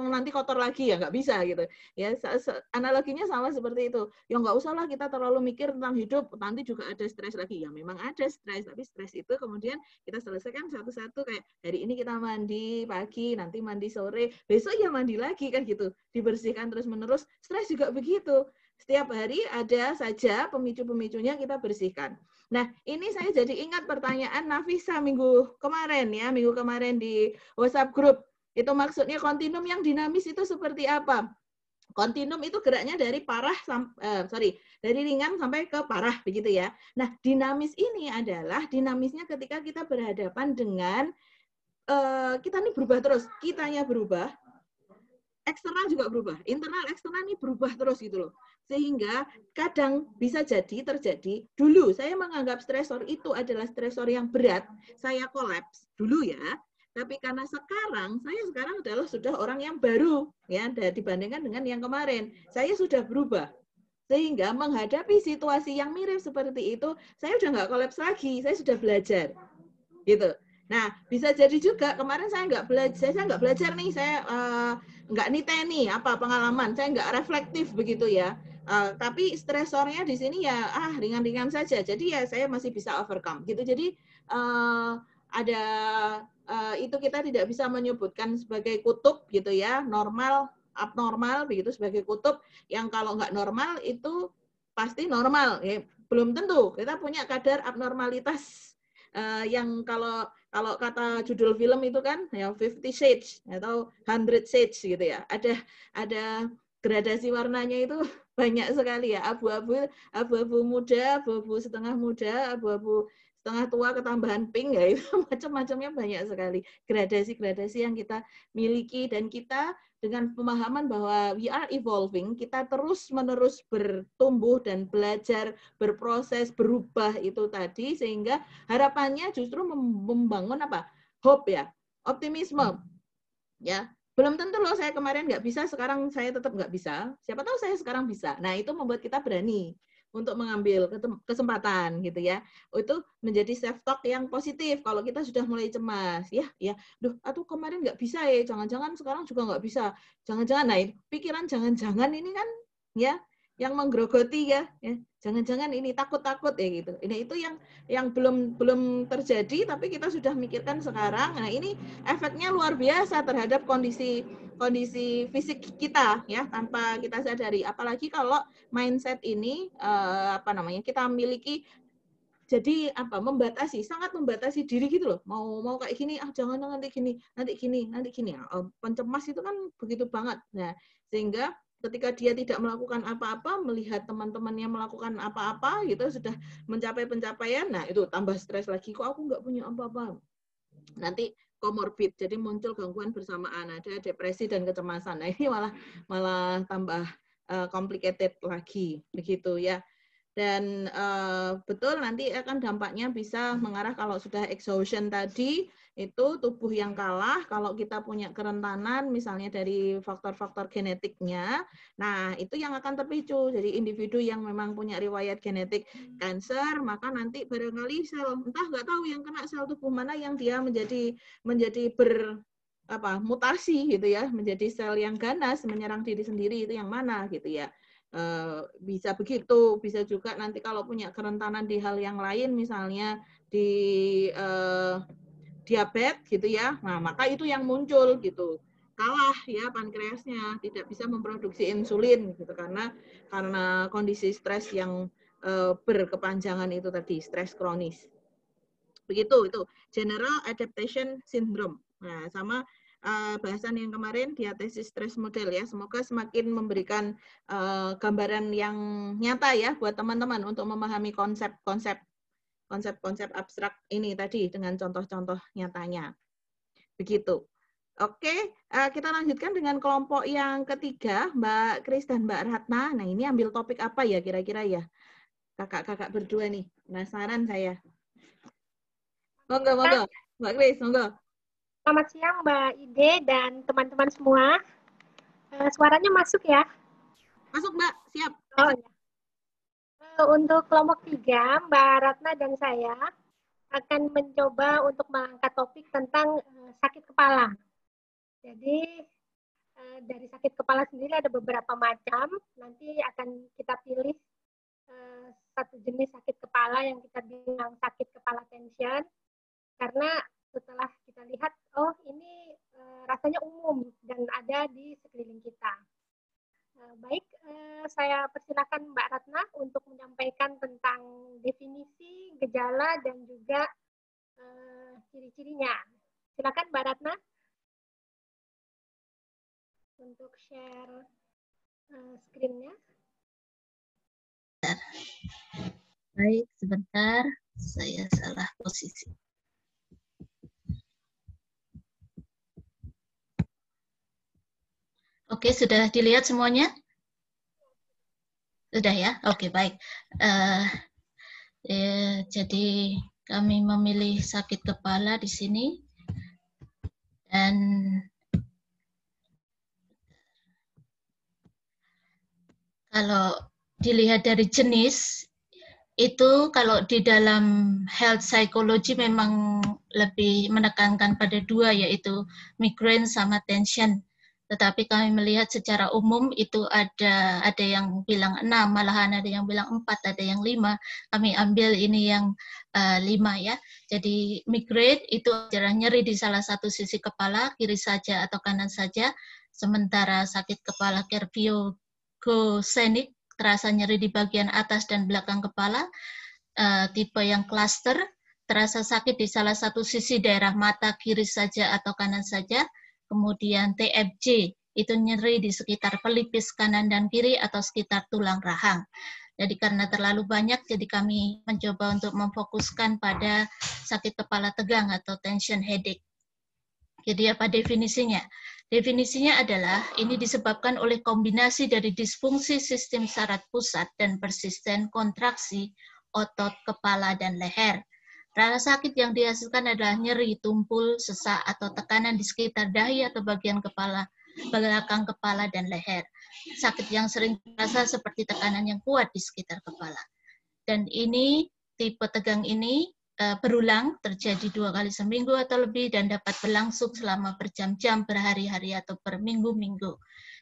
nanti kotor lagi ya nggak bisa gitu. Ya analoginya sama seperti itu. Ya nggak usahlah kita terlalu mikir tentang hidup, nanti juga ada stres lagi. Ya memang ada stres, tapi stres itu kemudian kita selesaikan satu-satu, kayak hari ini kita mandi pagi, nanti mandi sore, besok ya mandi lagi kan gitu, dibersihkan terus-menerus. Stres juga begitu, setiap hari ada saja pemicu-pemicunya kita bersihkan. Nah, ini saya jadi ingat pertanyaan Nafisa minggu kemarin di WhatsApp group. Itu maksudnya kontinum yang dinamis itu seperti apa? Kontinum itu geraknya dari dari ringan sampai ke parah begitu ya. Nah, dinamis ini adalah dinamisnya ketika kita berhadapan dengan kita nih berubah terus, kitanya berubah, eksternal juga berubah, internal eksternal ini berubah terus gitu loh. Sehingga kadang bisa jadi terjadi, dulu saya menganggap stresor itu adalah stresor yang berat, saya kolaps dulu ya. Tapi karena saya sekarang adalah sudah orang yang baru ya, dibandingkan dengan yang kemarin. Saya sudah berubah. Sehingga menghadapi situasi yang mirip seperti itu, saya udah nggak kolaps lagi, saya sudah belajar. Gitu. Nah, bisa jadi juga kemarin saya nggak belajar nih, saya nggak niteni apa pengalaman, saya nggak reflektif begitu ya. Tapi stresornya di sini ya ringan-ringan saja, jadi ya saya masih bisa overcome gitu. Jadi ada itu kita tidak bisa menyebutkan sebagai kutub gitu ya, normal, abnormal begitu sebagai kutub. Yang kalau nggak normal itu pasti normal, ya belum tentu. Kita punya kadar abnormalitas yang kalau kata judul film itu kan ya 50 Shades atau 100 Shades gitu ya. Ada gradasi warnanya itu banyak sekali ya. Abu-abu muda, abu-abu setengah muda, abu-abu setengah tua ketambahan pink ya, itu macam-macamnya banyak sekali. Gradasi-gradasi yang kita miliki, dan kita dengan pemahaman bahwa we are evolving, kita terus-menerus bertumbuh dan belajar, berproses, berubah itu tadi, sehingga harapannya justru membangun apa? Hope ya, optimisme. Ya, belum tentu loh saya kemarin nggak bisa, sekarang saya tetap nggak bisa. Siapa tahu saya sekarang bisa. Nah, itu membuat kita berani untuk mengambil kesempatan gitu ya. Itu menjadi self talk yang positif kalau kita sudah mulai cemas. Aduh kemarin nggak bisa ya, jangan-jangan sekarang juga nggak bisa. Jangan-jangan, nah pikiran jangan-jangan ini kan ya yang menggerogoti ya. Jangan-jangan ini takut-takut ya gitu. Ini itu yang belum terjadi tapi kita sudah mikirkan sekarang. Nah, ini efeknya luar biasa terhadap kondisi fisik kita ya, tanpa kita sadari. Apalagi kalau mindset ini kita miliki, jadi sangat membatasi diri gitu loh. Mau kayak gini, jangan nanti gini. Pencemas itu kan begitu banget. Nah, sehingga ketika dia tidak melakukan apa-apa, melihat teman-temannya melakukan apa-apa gitu, sudah mencapai pencapaian, nah itu tambah stres lagi, kok aku nggak punya apa-apa. Nanti komorbid, jadi muncul gangguan bersamaan, ada depresi dan kecemasan. Nah, ini malah tambah complicated lagi begitu ya. Dan betul nanti akan dampaknya bisa mengarah kalau sudah exhaustion tadi, itu tubuh yang kalah, kalau kita punya kerentanan misalnya dari faktor-faktor genetiknya, nah itu yang akan terpicu. Jadi individu yang memang punya riwayat genetik kanker, maka nanti barangkali sel, entah nggak tahu yang kena sel tubuh mana yang dia menjadi mutasi gitu ya, menjadi sel yang ganas menyerang diri sendiri, itu yang mana gitu ya. Bisa begitu, bisa juga nanti kalau punya kerentanan di hal yang lain, misalnya di diabetes gitu ya, nah maka itu yang muncul gitu, kalah ya pankreasnya, tidak bisa memproduksi insulin gitu karena kondisi stres yang berkepanjangan itu tadi, stres kronis. Begitu itu general adaptation syndrome. Nah, sama bahasan yang kemarin diatesis stress model ya. Semoga semakin memberikan gambaran yang nyata ya buat teman-teman untuk memahami konsep-konsep abstrak ini tadi dengan contoh-contoh nyatanya. Begitu. Oke, kita lanjutkan dengan kelompok yang ketiga, Mbak Kris dan Mbak Ratna. Nah, ini ambil topik apa ya kira-kira ya? Kakak-kakak berdua nih, penasaran saya. Monggo, Mbak Kris, monggo. Selamat siang Mbak Ide dan teman-teman semua. Suaranya masuk ya? Masuk Mbak, siap. Oh ya. Untuk kelompok 3, Mbak Ratna dan saya akan mencoba untuk mengangkat topik tentang sakit kepala. Jadi dari sakit kepala sendiri ada beberapa macam. Nanti akan kita pilih satu jenis sakit kepala yang kita bilang sakit kepala tension. Karena setelah kita lihat, oh ini rasanya umum dan ada di sekeliling kita. Baik, saya persilakan Mbak Ratna untuk menyampaikan tentang definisi, gejala, dan juga ciri-cirinya. Silakan Mbak Ratna untuk share screen-nya. Baik, sebentar. Saya salah posisi. Oke, sudah dilihat semuanya? Sudah ya? Oke, baik. Jadi kami memilih sakit kepala di sini. Dan kalau dilihat dari jenis, itu kalau di dalam health psychology memang lebih menekankan pada dua, yaitu migraine sama tension. Tetapi kami melihat secara umum itu ada yang bilang 6, malahan ada yang bilang 4, ada yang 5. Kami ambil ini yang 5 ya. Jadi migraine itu adalah nyeri di salah satu sisi kepala, kiri saja atau kanan saja. Sementara sakit kepala cardiogenic, terasa nyeri di bagian atas dan belakang kepala. Tipe yang cluster, terasa sakit di salah satu sisi daerah mata, kiri saja atau kanan saja. Kemudian TFJ, itu nyeri di sekitar pelipis kanan dan kiri atau sekitar tulang rahang. Jadi karena terlalu banyak, jadi kami mencoba untuk memfokuskan pada sakit kepala tegang atau tension headache. Jadi apa definisinya? Definisinya adalah ini disebabkan oleh kombinasi dari disfungsi sistem saraf pusat dan persisten kontraksi otot kepala dan leher. Rasa sakit yang dihasilkan adalah nyeri, tumpul, sesak, atau tekanan di sekitar dahi atau bagian kepala, belakang kepala, dan leher. Sakit yang sering terasa seperti tekanan yang kuat di sekitar kepala. Dan ini, tipe tegang ini berulang, terjadi 2 kali seminggu atau lebih, dan dapat berlangsung selama berjam-jam, berhari-hari, atau berminggu-minggu.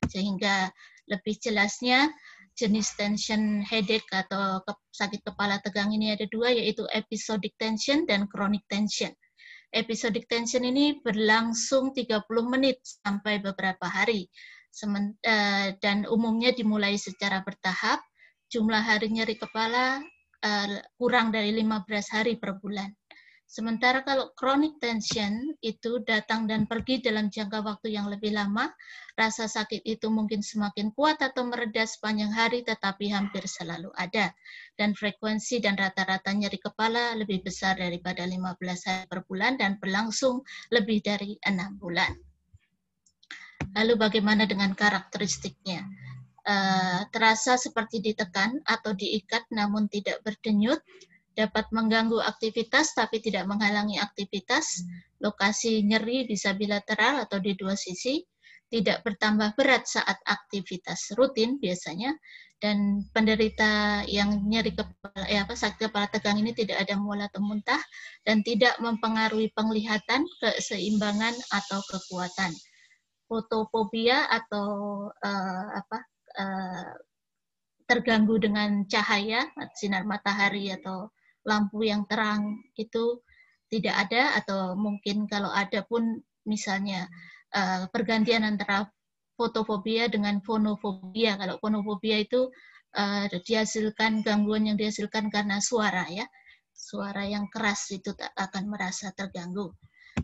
Sehingga lebih jelasnya, jenis tension headache atau sakit kepala tegang ini ada 2, yaitu episodic tension dan chronic tension. Episodic tension ini berlangsung 30 menit sampai beberapa hari, dan umumnya dimulai secara bertahap. Jumlah hari nyeri kepala kurang dari 15 hari per bulan. Sementara kalau chronic tension itu datang dan pergi dalam jangka waktu yang lebih lama, rasa sakit itu mungkin semakin kuat atau mereda sepanjang hari, tetapi hampir selalu ada. Dan frekuensi dan rata-rata nyeri kepala lebih besar daripada 15 hari per bulan dan berlangsung lebih dari 6 bulan. Lalu bagaimana dengan karakteristiknya? terasa seperti ditekan atau diikat namun tidak berdenyut, dapat mengganggu aktivitas tapi tidak menghalangi aktivitas, lokasi nyeri bisa bilateral atau di dua sisi, tidak bertambah berat saat aktivitas rutin biasanya, dan penderita yang nyeri kepala, sakit kepala tegang ini tidak ada mual atau muntah, dan tidak mempengaruhi penglihatan, keseimbangan, atau kekuatan. Fotofobia atau terganggu dengan cahaya, sinar matahari atau lampu yang terang itu tidak ada, atau mungkin kalau ada pun misalnya pergantian antara fotofobia dengan fonofobia. Kalau fonofobia itu dihasilkan, gangguan yang dihasilkan karena suara ya, suara yang keras itu akan merasa terganggu.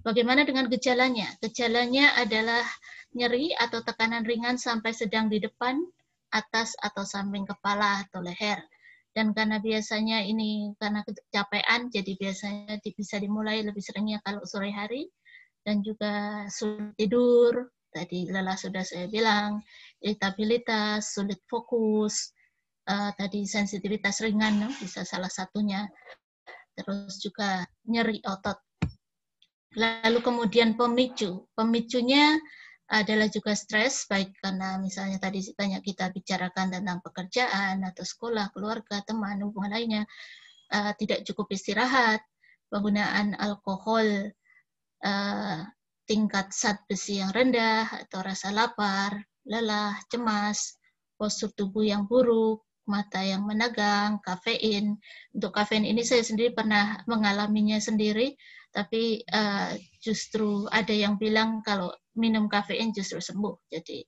Bagaimana dengan gejalanya? Gejalanya adalah nyeri atau tekanan ringan sampai sedang di depan, atas atau samping kepala atau leher. Dan karena biasanya ini karena kecapean, jadi biasanya bisa dimulai lebih seringnya kalau sore hari, dan juga sulit tidur, tadi lelah sudah saya bilang, irritabilitas, sulit fokus, tadi sensitivitas ringan bisa salah satunya, terus juga nyeri otot. Lalu kemudian pemicunya adalah juga stres, baik karena misalnya tadi banyak kita bicarakan tentang pekerjaan atau sekolah, keluarga, teman, hubungan lainnya, tidak cukup istirahat, penggunaan alkohol, tingkat zat besi yang rendah, atau rasa lapar, lelah, cemas, postur tubuh yang buruk, mata yang menegang, kafein. Untuk kafein ini saya sendiri pernah mengalaminya sendiri, tapi justru ada yang bilang kalau minum kafein justru sembuh. Jadi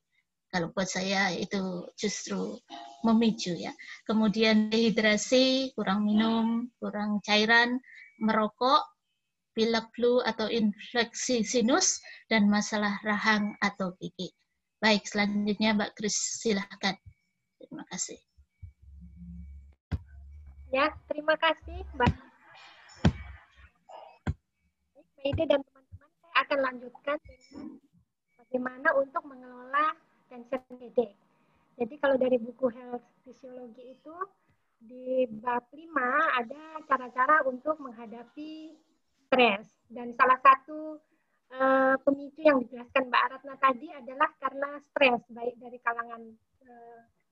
kalau buat saya itu justru memicu ya. Kemudian dehidrasi, kurang minum, kurang cairan, merokok, pilek flu atau infeksi sinus, dan masalah rahang atau gigi. Baik, selanjutnya Mbak Kris, silahkan. Terima kasih. Ya, terima kasih Mbak Ide dan teman-teman. Saya akan lanjutkan dengan bagaimana untuk mengelola tension headache. Jadi kalau dari buku Health Physiology itu di bab 5 ada cara-cara untuk menghadapi stres. Dan salah satu pemicu yang dijelaskan Mbak Aratna tadi adalah karena stres, baik dari kalangan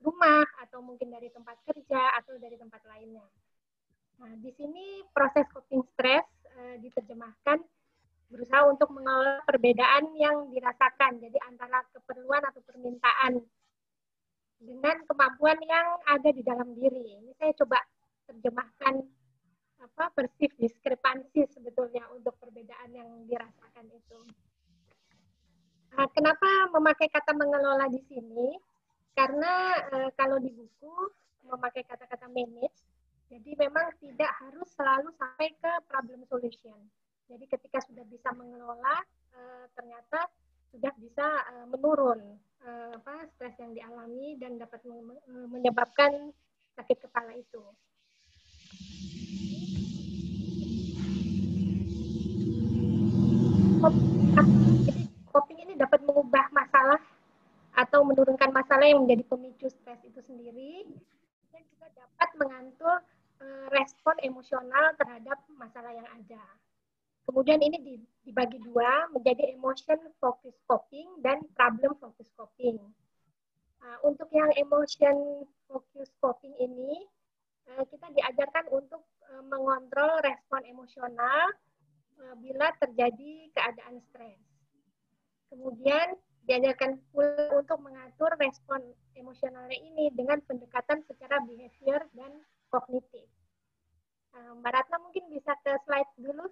rumah atau mungkin dari tempat kerja atau dari tempat lainnya. Nah, di sini proses coping stres diterjemahkan berusaha untuk mengelola perbedaan yang dirasakan, jadi antara keperluan atau permintaan dengan kemampuan yang ada di dalam diri. Ini saya coba terjemahkan perceived diskrepansi sebetulnya untuk perbedaan yang dirasakan itu. Nah, kenapa memakai kata mengelola di sini? Karena kalau di buku memakai kata-kata manage, jadi memang tidak harus selalu sampai ke problem solution. Jadi ketika sudah bisa mengelola, ternyata sudah bisa menurun stres yang dialami dan dapat menyebabkan sakit kepala itu. Jadi coping ini dapat mengubah masalah atau menurunkan masalah yang menjadi pemicu stres itu sendiri, dan juga dapat mengatur respon emosional terhadap masalah yang ada. Kemudian ini dibagi dua menjadi emotion focus coping dan problem focus coping. Untuk yang emotion focus coping ini, kita diajarkan untuk mengontrol respon emosional bila terjadi keadaan stres. Kemudian diajarkan pula untuk mengatur respon emosionalnya ini dengan pendekatan secara behavior dan kognitif. Mbak Ratna mungkin bisa ke slide dulu,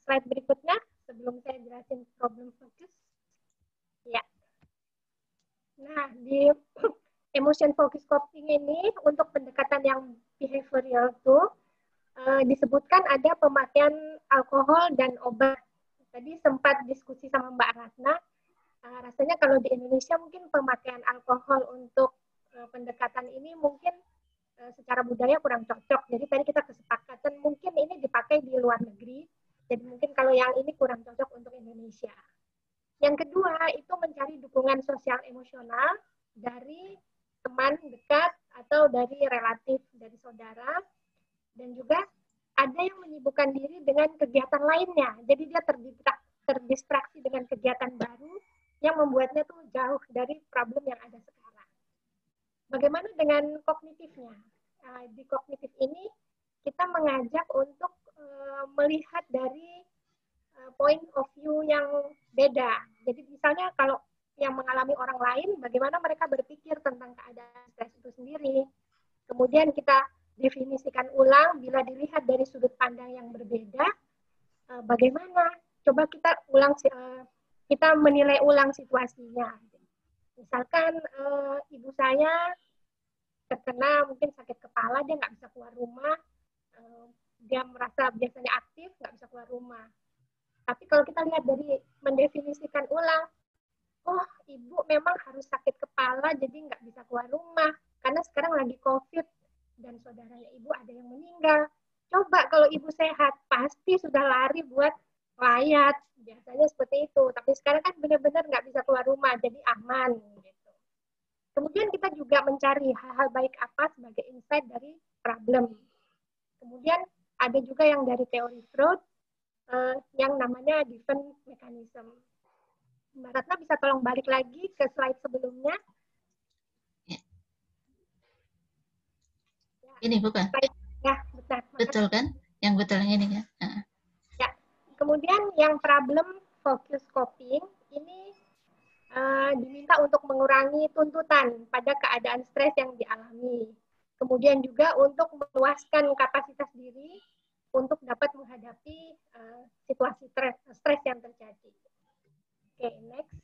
slide berikutnya sebelum saya jelasin problem focus. Ya. Nah, di emotion focus coping ini untuk pendekatan yang behavioral itu disebutkan ada pemakaian alkohol dan obat. Tadi sempat diskusi sama Mbak Ratna, rasanya kalau di Indonesia mungkin pemakaian alkohol untuk pendekatan ini mungkin secara budaya kurang cocok. Jadi tadi kita kesepakatan mungkin ini dipakai di luar negeri. Jadi mungkin kalau yang ini kurang cocok untuk Indonesia. Yang kedua itu mencari dukungan sosial emosional dari teman dekat atau dari relatif, dari saudara, dan juga ada yang menyibukkan diri dengan kegiatan lainnya. Jadi dia terdistraksi dengan kegiatan baru yang membuatnya tuh jauh dari problem yang ada sekarang. Bagaimana dengan kognitifnya? Di kognitif ini kita mengajak untuk melihat dari point of view yang beda. Jadi misalnya kalau yang mengalami orang lain, bagaimana mereka berpikir tentang keadaan stres itu sendiri. Kemudian kita definisikan ulang, bila dilihat dari sudut pandang yang berbeda, bagaimana? Coba kita kita menilai ulang situasinya. Misalkan ibu saya terkena mungkin sakit kepala, dia nggak bisa keluar rumah, dia merasa biasanya aktif, nggak bisa keluar rumah. Tapi kalau kita lihat dari mendefinisikan ulang, oh ibu memang harus sakit kepala jadi nggak bisa keluar rumah karena sekarang lagi COVID dan saudaranya ibu ada yang meninggal. Coba kalau ibu sehat pasti sudah lari buat layat, biasanya seperti itu. Tapi sekarang kan benar-benar nggak bisa keluar rumah jadi aman. Gitu. Kemudian kita juga mencari hal-hal baik apa sebagai insight dari problem. Kemudian ada juga yang dari teori Freud yang namanya defense mechanism. Mbak Ratna bisa tolong balik lagi ke slide sebelumnya. Ya. Ini bukan? Ya, benar. Betul kan? Yang betul yang ini ya. Ya. Kemudian yang problem focus coping ini diminta untuk mengurangi tuntutan pada keadaan stres yang dialami. Kemudian juga untuk meluaskan kapasitas diri untuk dapat menghadapi situasi stres yang terjadi. Oke, next.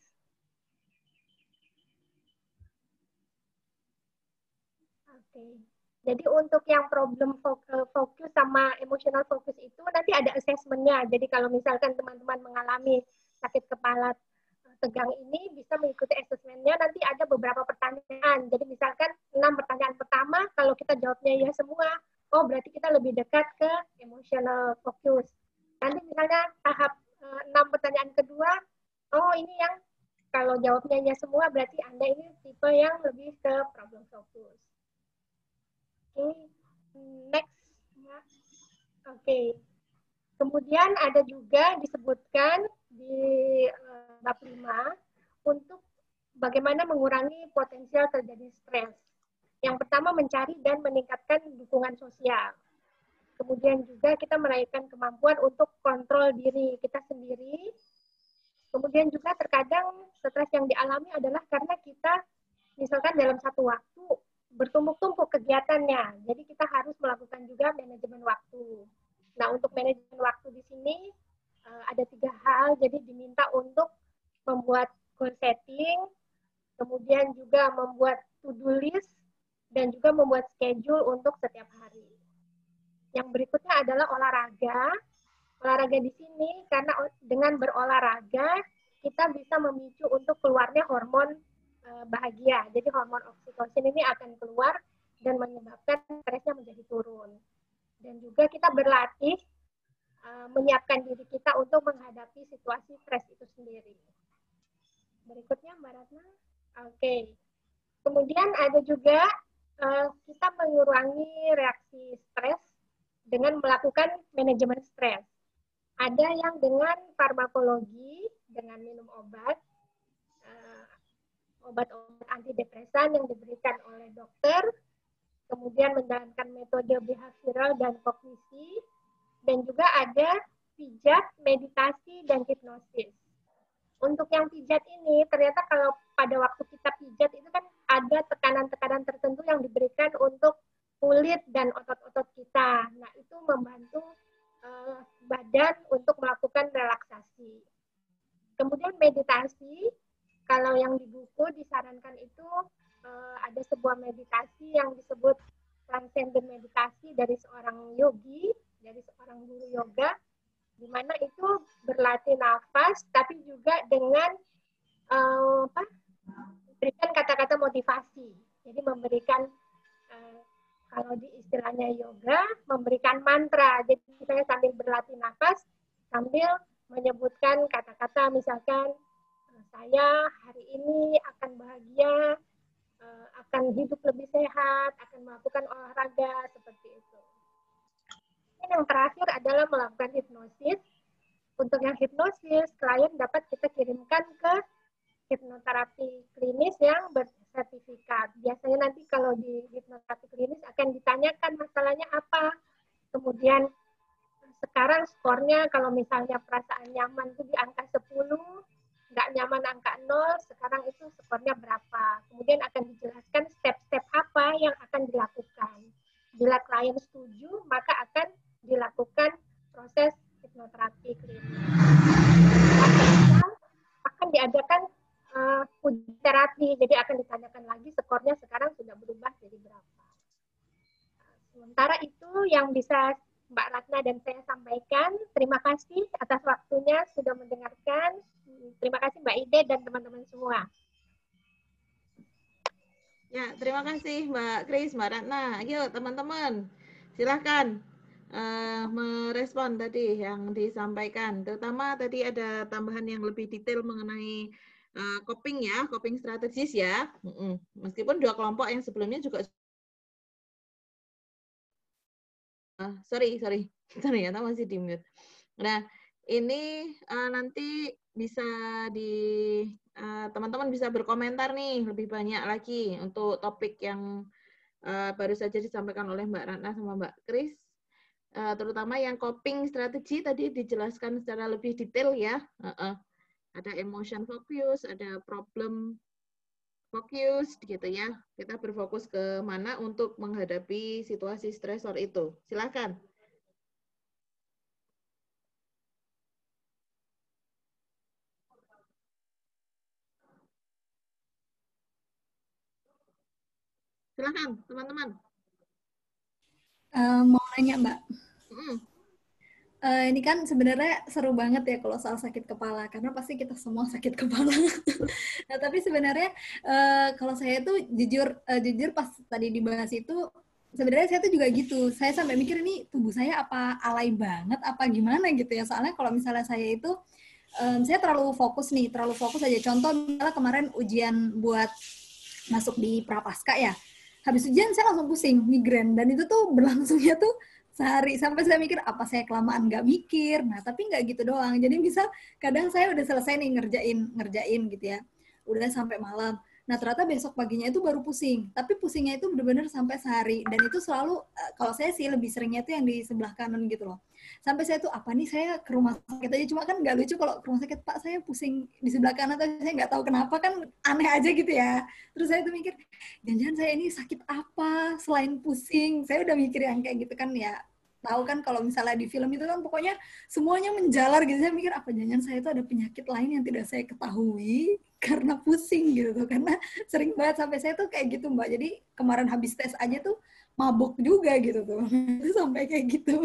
Oke. Jadi untuk yang problem fokus sama emotional focus itu nanti ada assessment-nya. Jadi kalau misalkan teman-teman mengalami sakit kepala tegang ini bisa mengikuti assessment-nya. Nanti ada beberapa pertanyaan. Jadi misalkan 6 pertanyaan pertama, kalau kita jawabnya ya semua, oh berarti kita lebih dekat ke emotional focus. Nanti misalnya tahap 6 pertanyaan kedua, oh ini yang kalau jawabnya ya semua berarti Anda ini tipe yang lebih ke problem focus. Oke, next. Oke. Kemudian ada juga disebutkan di bab 5 untuk bagaimana mengurangi potensial terjadi stres. Yang pertama mencari dan meningkatkan dukungan sosial. Kemudian juga kita meraihkan kemampuan untuk kontrol diri kita sendiri. Kemudian juga terkadang stres yang dialami adalah karena kita misalkan dalam satu waktu bertumpuk-tumpuk kegiatannya. Jadi kita harus melakukan juga manajemen waktu. Nah, untuk manajemen waktu di sini ada 3 hal. Jadi diminta untuk membuat goal setting, kemudian juga membuat to-do list, dan juga membuat schedule untuk setiap hari. Yang berikutnya adalah olahraga. Olahraga di sini karena dengan berolahraga kita bisa memicu untuk keluarnya hormon bahagia. Jadi hormon oksitosin ini akan keluar dan menyebabkan stresnya menjadi turun. Dan juga kita berlatih menyiapkan diri kita untuk menghadapi situasi stres itu sendiri. Berikutnya Mbak Ratna. Oke. Kemudian ada juga kita mengurangi reaksi stres dengan melakukan manajemen stres. Ada yang dengan farmakologi, dengan minum obat antidepresan yang diberikan oleh dokter, kemudian menjalankan metode behavioral dan kognisi, dan juga ada pijat, meditasi, dan hipnosis. Untuk yang pijat ini, ternyata kalau pada waktu kita pijat itu kan ada tekanan-tekanan tertentu yang diberikan untuk kulit dan otot-otot kita. Nah, itu membantu badan untuk melakukan relaksasi. Kemudian meditasi, kalau yang di buku disarankan itu ada sebuah meditasi yang disebut transcendent meditasi dari seorang yogi, dari seorang guru yoga, di mana itu berlatih nafas, tapi juga dengan memberikan kata-kata motivasi. Jadi memberikan kalau di istilahnya yoga, memberikan mantra. Jadi kita sambil berlatih nafas, sambil menyebutkan kata-kata misalkan, saya hari ini akan bahagia, akan hidup lebih sehat, akan melakukan olahraga seperti itu. Dan yang terakhir adalah melakukan hipnosis. Untuk yang hipnosis, klien dapat kita kirimkan ke hipnoterapi klinis yang bersertifikat. Biasanya nanti kalau di hipnoterapi klinis akan ditanyakan masalahnya apa. Kemudian sekarang skornya kalau misalnya perasaan nyaman itu di angka 10, nggak nyaman angka 0, sekarang itu skornya berapa. Kemudian akan dijelaskan step-step apa yang akan dilakukan. Bila klien setuju, maka akan dilakukan proses hipnoterapi klinis. Akan diadakan uji terapi, jadi akan ditanyakan lagi skornya sekarang sudah berubah jadi berapa. Sementara itu yang bisa Mbak Ratna dan saya sampaikan. Terima kasih atas waktunya sudah mendengarkan. Terima kasih Mbak Ide dan teman-teman semua. Ya, terima kasih Mbak Kris, Mbak Ratna. Ayo teman-teman, silahkan merespon tadi yang disampaikan. Terutama tadi ada tambahan yang lebih detail mengenai coping ya, coping strategis ya. Meskipun dua kelompok yang sebelumnya juga sorry, ternyata masih di mute. Nah, ini nanti bisa teman-teman bisa berkomentar nih lebih banyak lagi untuk topik yang baru saja disampaikan oleh Mbak Ratna sama Mbak Kris. Terutama yang coping strategi tadi dijelaskan secara lebih detail ya. Ada emotion focus, ada problem fokus gitu ya. Kita berfokus ke mana untuk menghadapi situasi stresor itu. Silakan. Silakan, teman-teman. Mau nanya, Mbak. Ini kan sebenarnya seru banget ya kalau soal sakit kepala, karena pasti kita semua sakit kepala. Nah, tapi sebenarnya kalau saya tuh jujur pas tadi dibahas itu, sebenarnya saya tuh juga gitu. Saya sampai mikir ini tubuh saya apa alay banget, apa gimana gitu ya. Soalnya kalau misalnya saya itu, saya terlalu fokus aja. Contoh misalnya kemarin ujian buat masuk di Prapaskah ya. Habis ujian saya langsung pusing, migrain. Dan itu tuh berlangsungnya tuh sehari, sampai saya mikir apa saya kelamaan nggak mikir. Nah tapi nggak gitu doang, jadi bisa kadang saya udah selesai nih ngerjain gitu ya, udah sampai malam, nah ternyata besok paginya itu baru pusing, tapi pusingnya itu benar-benar sampai sehari. Dan itu selalu kalau saya sih lebih seringnya tuh yang di sebelah kanan gitu loh, sampai saya tuh apa nih, saya ke rumah sakit aja. Cuma kan nggak lucu kalau ke rumah sakit, Pak saya pusing di sebelah kanan tapi saya nggak tahu kenapa, kan aneh aja gitu ya. Terus saya tuh mikir, jangan-jangan saya ini sakit apa selain pusing. Saya udah mikir yang kayak gitu kan ya. Tahu kan kalau misalnya di film itu kan pokoknya semuanya menjalar gitu. Saya mikir apa jangan saya itu ada penyakit lain yang tidak saya ketahui karena pusing gitu tuh. Karena sering banget sampai saya tuh kayak gitu Mbak. Jadi kemarin habis tes aja tuh mabuk juga gitu tuh. Itu sampai kayak gitu.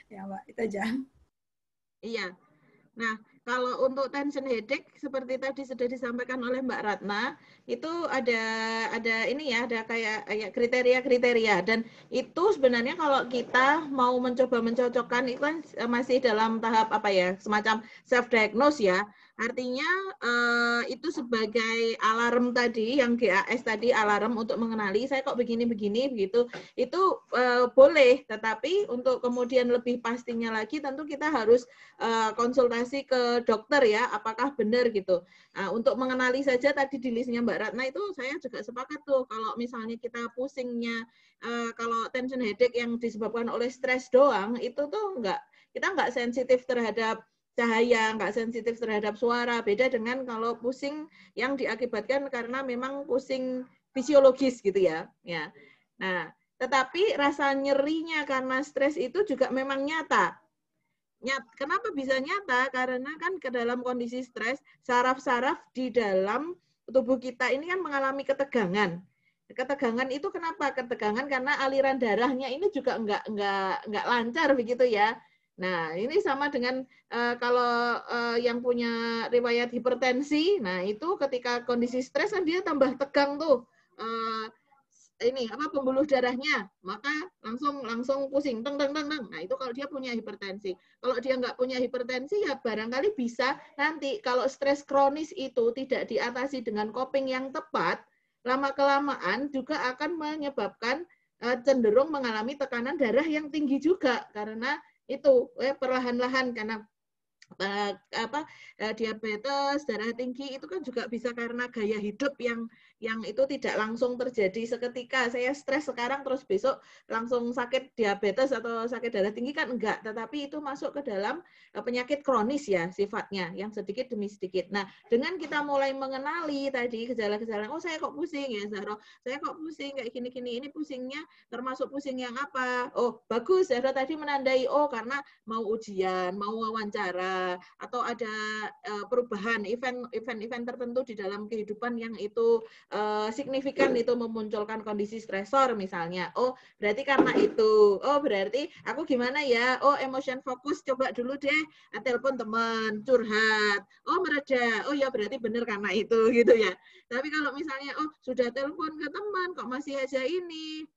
Ya Mbak, itu aja. Iya. Nah, kalau untuk tension headache seperti tadi sudah disampaikan oleh Mbak Ratna, itu ada ini ya, ada kayak kriteria-kriteria, dan itu sebenarnya kalau kita mau mencoba mencocokkan itu kan masih dalam tahap apa ya, semacam self diagnose ya. Artinya itu sebagai alarm tadi, yang GAS tadi, alarm untuk mengenali saya kok begini-begini begitu. Itu boleh, tetapi untuk kemudian lebih pastinya lagi tentu kita harus konsultasi ke dokter ya, apakah benar gitu. Nah, untuk mengenali saja tadi di listnya Mbak Ratna itu saya juga sepakat tuh, kalau misalnya kita pusingnya, kalau tension headache yang disebabkan oleh stres doang, itu tuh kita nggak sensitif terhadap cahaya, nggak sensitif terhadap suara. Beda dengan kalau pusing yang diakibatkan karena memang pusing fisiologis gitu ya. Nah, tetapi rasa nyerinya karena stres itu juga memang nyata. Kenapa bisa nyata? Karena kan ke dalam kondisi stres, saraf-saraf di dalam tubuh kita ini kan mengalami ketegangan. Ketegangan itu kenapa? Ketegangan karena aliran darahnya ini juga nggak lancar begitu ya. Nah, ini sama dengan kalau yang punya riwayat hipertensi, nah itu ketika kondisi stres kan dia tambah tegang tuh. Pembuluh darahnya, maka langsung pusing, teng. Nah itu kalau dia punya hipertensi. Kalau dia nggak punya hipertensi ya barangkali bisa nanti kalau stres kronis itu tidak diatasi dengan coping yang tepat, lama-kelamaan juga akan menyebabkan cenderung mengalami tekanan darah yang tinggi juga, karena itu perlahan-lahan, karena diabetes, darah tinggi itu kan juga bisa karena gaya hidup yang itu tidak langsung terjadi seketika. Saya stres sekarang terus besok langsung sakit diabetes atau sakit darah tinggi kan enggak, tetapi itu masuk ke dalam penyakit kronis ya sifatnya, yang sedikit demi sedikit. Nah, dengan kita mulai mengenali tadi gejala-gejala, oh saya kok pusing ya Zahra, saya kok pusing kayak gini-gini, ini pusingnya termasuk pusing yang apa? Oh bagus, Zahra tadi menandai, oh karena mau ujian, mau wawancara, atau ada perubahan event tertentu di dalam kehidupan yang itu signifikan, itu memunculkan kondisi stresor misalnya. Oh berarti karena itu. Oh berarti aku gimana ya? Oh emotion fokus, coba dulu deh telepon teman, curhat. Oh mereda. Oh ya berarti benar karena itu gitu ya. Tapi kalau misalnya oh sudah telepon ke teman kok masih aja ini,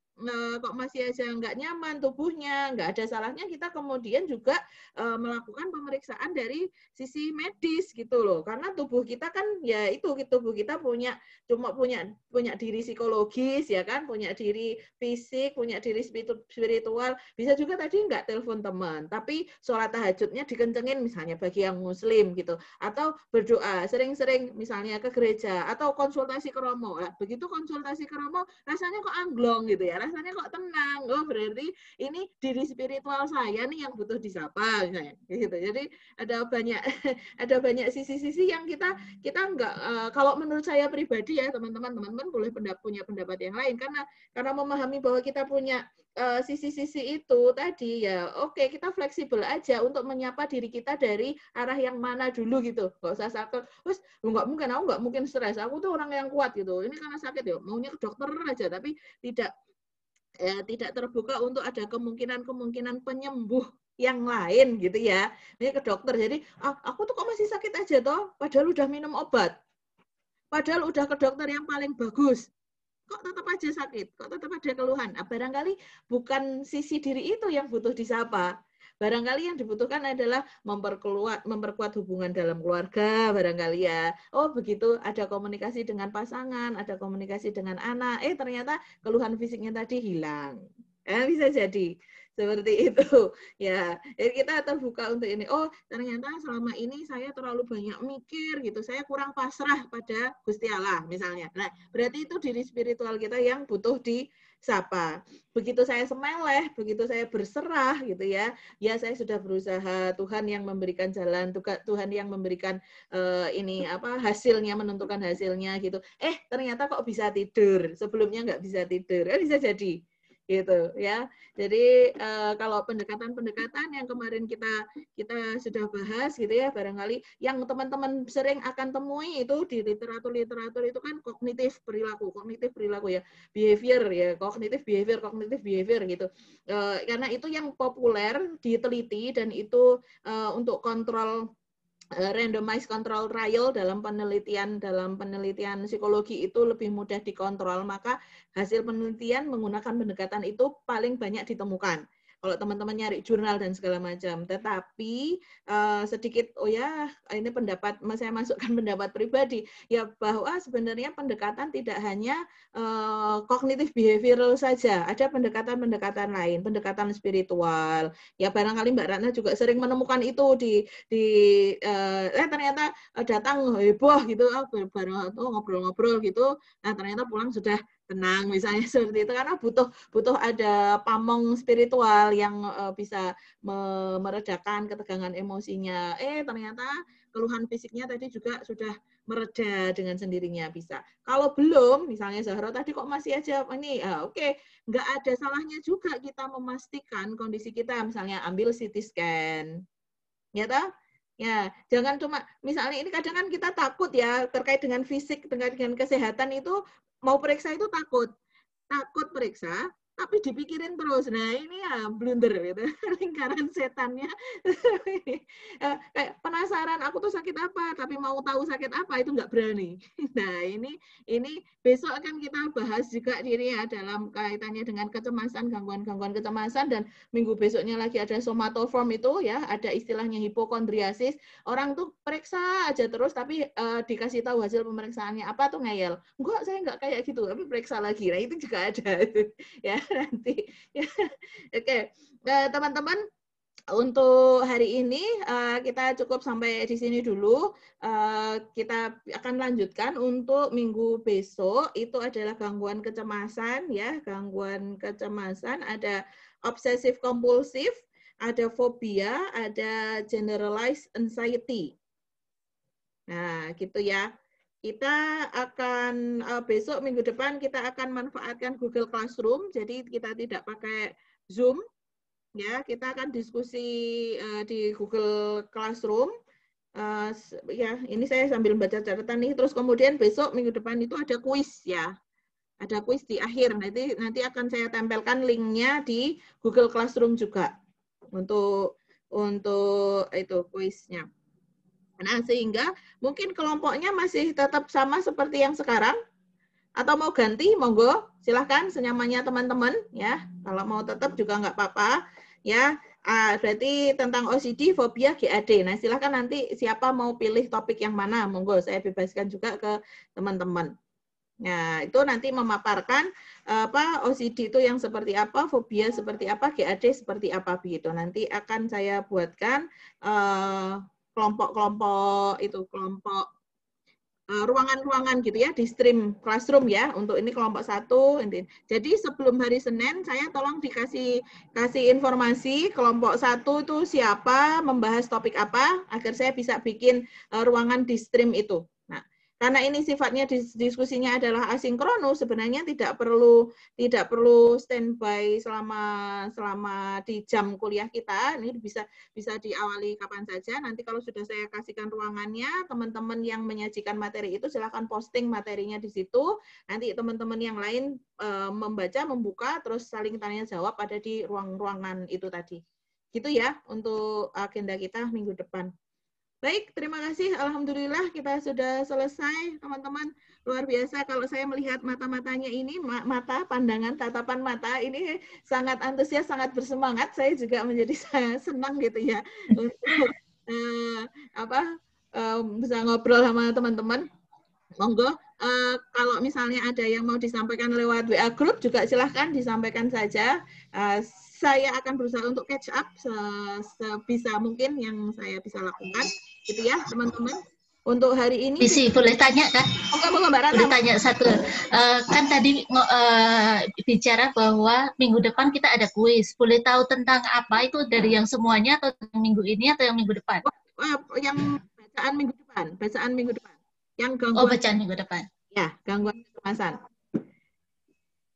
kok masih aja nggak nyaman tubuhnya, nggak ada salahnya kita kemudian juga melakukan pemeriksaan dari sisi medis gitu loh, karena tubuh kita kan ya itu, tubuh kita punya diri psikologis ya kan, punya diri fisik, punya diri spiritual. Bisa juga tadi nggak telepon teman, tapi sholat tahajudnya dikencengin misalnya bagi yang muslim gitu, atau berdoa sering-sering misalnya ke gereja, atau konsultasi ke romo. Nah, begitu konsultasi ke romo rasanya kok anglong gitu ya, rasanya kok tenang. Oh berarti ini diri spiritual saya nih yang butuh disapa misalnya gitu. Jadi ada banyak sisi-sisi yang kita nggak, kalau menurut saya pribadi ya, teman-teman boleh punya pendapat yang lain, karena memahami bahwa kita punya sisi-sisi itu tadi ya, oke, kita fleksibel aja untuk menyapa diri kita dari arah yang mana dulu gitu. Nggak usah sakit terus, nggak mungkin, aku nggak mungkin stres, aku tuh orang yang kuat gitu, ini karena sakit ya maunya ke dokter aja, tapi tidak terbuka untuk ada kemungkinan penyembuh yang lain gitu ya. Ini ke dokter, jadi aku tuh kok masih sakit aja toh, padahal udah minum obat, padahal udah ke dokter yang paling bagus, kok tetap aja sakit, kok tetap ada keluhan. Barangkali bukan sisi diri itu yang butuh disapa. Barangkali yang dibutuhkan adalah memperkuat hubungan dalam keluarga, barangkali ya. Oh begitu, ada komunikasi dengan pasangan, ada komunikasi dengan anak, ternyata keluhan fisiknya tadi hilang. Bisa jadi seperti itu ya. Jadi kita terbuka untuk ini. Oh ternyata selama ini saya terlalu banyak mikir gitu, saya kurang pasrah pada Gusti Allah misalnya. Nah berarti itu diri spiritual kita yang butuh disapa. Begitu saya semeleh, begitu saya berserah gitu ya, ya saya sudah berusaha, Tuhan yang memberikan jalan, Tuhan yang memberikan hasilnya, menentukan hasilnya gitu. Ternyata kok bisa tidur, sebelumnya nggak bisa tidur, bisa jadi gitu ya. Jadi kalau pendekatan yang kemarin kita sudah bahas gitu ya, barangkali yang teman-teman sering akan temui itu di literatur itu kan kognitif perilaku ya, behavior ya, kognitif behavior gitu. Karena itu yang populer diteliti, dan itu untuk kontrol randomized control trial dalam penelitian psikologi itu lebih mudah dikontrol, maka hasil penelitian menggunakan pendekatan itu paling banyak ditemukan. Kalau teman-teman nyari jurnal dan segala macam. Tetapi sedikit, ini saya masukkan pendapat pribadi, ya bahwa sebenarnya pendekatan tidak hanya kognitif behavioral saja, ada pendekatan lain, pendekatan spiritual. Ya barangkali Mbak Ratna juga sering menemukan itu ternyata datang heboh gitu, bareng ngobrol-ngobrol gitu, nah ternyata pulang sudah tenang misalnya, seperti itu, karena butuh ada pamong spiritual yang bisa meredakan ketegangan emosinya. Ternyata keluhan fisiknya tadi juga sudah mereda dengan sendirinya bisa. Kalau belum, misalnya Zahra tadi kok masih aja ini, oke, nggak ada salahnya juga kita memastikan kondisi kita, misalnya ambil CT scan, ya toh? Ya, jangan cuma misalnya ini, kadang kan kita takut ya terkait dengan fisik, terkait dengan kesehatan itu, mau periksa itu takut periksa, tapi dipikirin terus. Nah, ini ya blunder gitu. Lingkaran setannya. Kayak penasaran aku tuh sakit apa, tapi mau tahu sakit apa itu nggak berani. Nah, ini besok akan kita bahas juga diri ya dalam kaitannya dengan kecemasan, gangguan-gangguan kecemasan, dan minggu besoknya lagi ada somatoform itu ya, ada istilahnya hipokondriasis. Orang tuh periksa aja terus tapi dikasih tahu hasil pemeriksaannya apa tuh ngeyel. Enggak, saya enggak kayak gitu, tapi periksa lagi. Nah, itu juga ada ya nanti. Ya. Oke, teman-teman, untuk hari ini kita cukup sampai di sini dulu. Kita akan lanjutkan untuk minggu besok. Itu adalah gangguan kecemasan ya, gangguan kecemasan. Ada obsessive kompulsif, ada fobia, ada generalized anxiety. Nah, gitu ya. Kita akan besok minggu depan kita akan manfaatkan Google Classroom. Jadi kita tidak pakai Zoom. Ya, kita akan diskusi di Google Classroom. Ya, ini saya sambil baca catatan nih. Terus kemudian besok minggu depan itu ada kuis ya. Ada kuis di akhir. Nanti akan saya tempelkan linknya di Google Classroom juga untuk itu kuisnya. Nah, sehingga mungkin kelompoknya masih tetap sama seperti yang sekarang, atau mau ganti, monggo, silahkan senyamannya teman-teman ya. Kalau mau tetap juga nggak apa-apa ya. Berarti tentang OCD, fobia, GAD. Nah, silahkan nanti siapa mau pilih topik yang mana, monggo saya bebaskan juga ke teman-teman. Nah, itu nanti memaparkan OCD itu yang seperti apa, fobia seperti apa, GAD seperti apa begitu. Nanti akan saya buatkan kelompok ruangan-ruangan gitu ya di stream classroom ya. Untuk ini kelompok 1. Jadi sebelum hari Senin saya tolong kasih informasi kelompok 1 itu siapa, membahas topik apa, agar saya bisa bikin ruangan di stream itu. Nah, karena ini sifatnya diskusinya adalah asinkronus, sebenarnya tidak perlu standby selama di jam kuliah kita. Ini bisa diawali kapan saja. Nanti kalau sudah saya kasihkan ruangannya, teman-teman yang menyajikan materi itu silakan posting materinya di situ. Nanti teman-teman yang lain membaca, membuka, terus saling tanya jawab ada di ruangan itu tadi. Gitu ya untuk agenda kita minggu depan. Baik, terima kasih. Alhamdulillah kita sudah selesai, teman-teman. Luar biasa kalau saya melihat mata-matanya ini, pandangan, tatapan mata ini sangat antusias, sangat bersemangat. Saya juga menjadi senang gitu ya untuk bisa ngobrol sama teman-teman. Monggo, kalau misalnya ada yang mau disampaikan lewat WA Group juga silahkan disampaikan saja. Saya akan berusaha untuk catch up sebisa mungkin yang saya bisa lakukan, gitu ya teman-teman. Untuk hari ini. Boleh tanya kan? Monggo Mbak Ratna. Boleh tanya satu. Kan tadi bicara bahwa minggu depan kita ada kuis. Boleh tahu tentang apa itu dari yang semuanya atau minggu ini atau yang minggu depan? Yang bacaan minggu depan. Bacaan minggu depan. Yang gangguan. Bacaan minggu depan. Ya, gangguan kecemasan.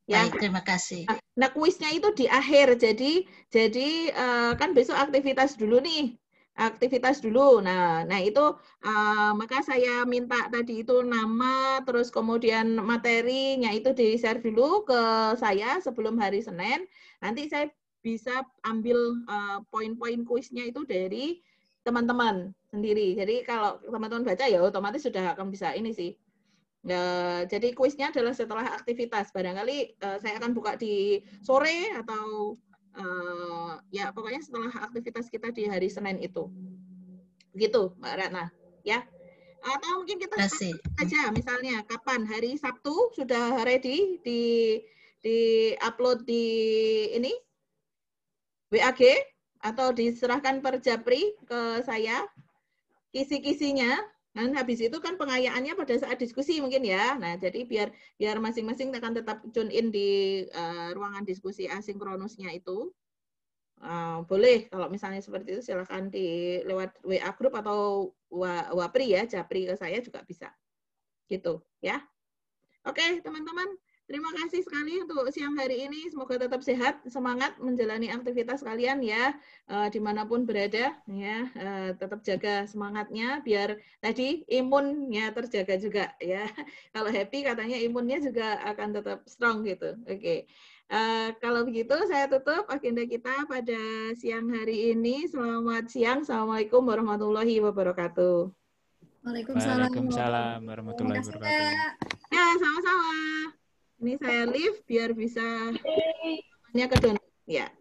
Ya, baik, terima kasih. Nah, kuisnya itu di akhir. Jadi kan besok aktivitas dulu nih. Aktivitas dulu. Nah itu maka saya minta tadi itu nama, terus kemudian materinya itu di-share dulu ke saya sebelum hari Senin. Nanti saya bisa ambil poin-poin kuisnya itu dari teman-teman sendiri. Jadi kalau teman-teman baca ya otomatis sudah akan bisa ini sih. Jadi kuisnya adalah setelah aktivitas. Barangkali saya akan buka di sore atau ya pokoknya setelah aktivitas kita di hari Senin itu. Begitu Mbak Ratna. Ya. Atau mungkin kita aja misalnya kapan hari Sabtu sudah ready di upload di ini WAG atau diserahkan per Japri ke saya kisi-kisinya. Nah, habis itu kan pengayaannya pada saat diskusi mungkin ya. Nah, jadi biar masing-masing akan tetap tune in di ruangan diskusi asinkronusnya itu. Boleh kalau misalnya seperti itu silakan lewat WA Group atau Wapri ya, Japri ke saya juga bisa. Gitu ya. Oke, teman-teman. Terima kasih sekali untuk siang hari ini. Semoga tetap sehat, semangat menjalani aktivitas kalian ya, dimanapun berada ya. Tetap jaga semangatnya biar tadi imunnya terjaga juga ya. Kalau happy katanya imunnya juga akan tetap strong gitu. Oke. Kalau begitu saya tutup agenda kita pada siang hari ini. Selamat siang. Assalamualaikum warahmatullahi wabarakatuh. Waalaikumsalam. Waalaikumsalam warahmatullahi Terima kasih, wabarakatuh. Mbak. Ya, sama-sama. Ini saya live biar bisa ke download. Ya.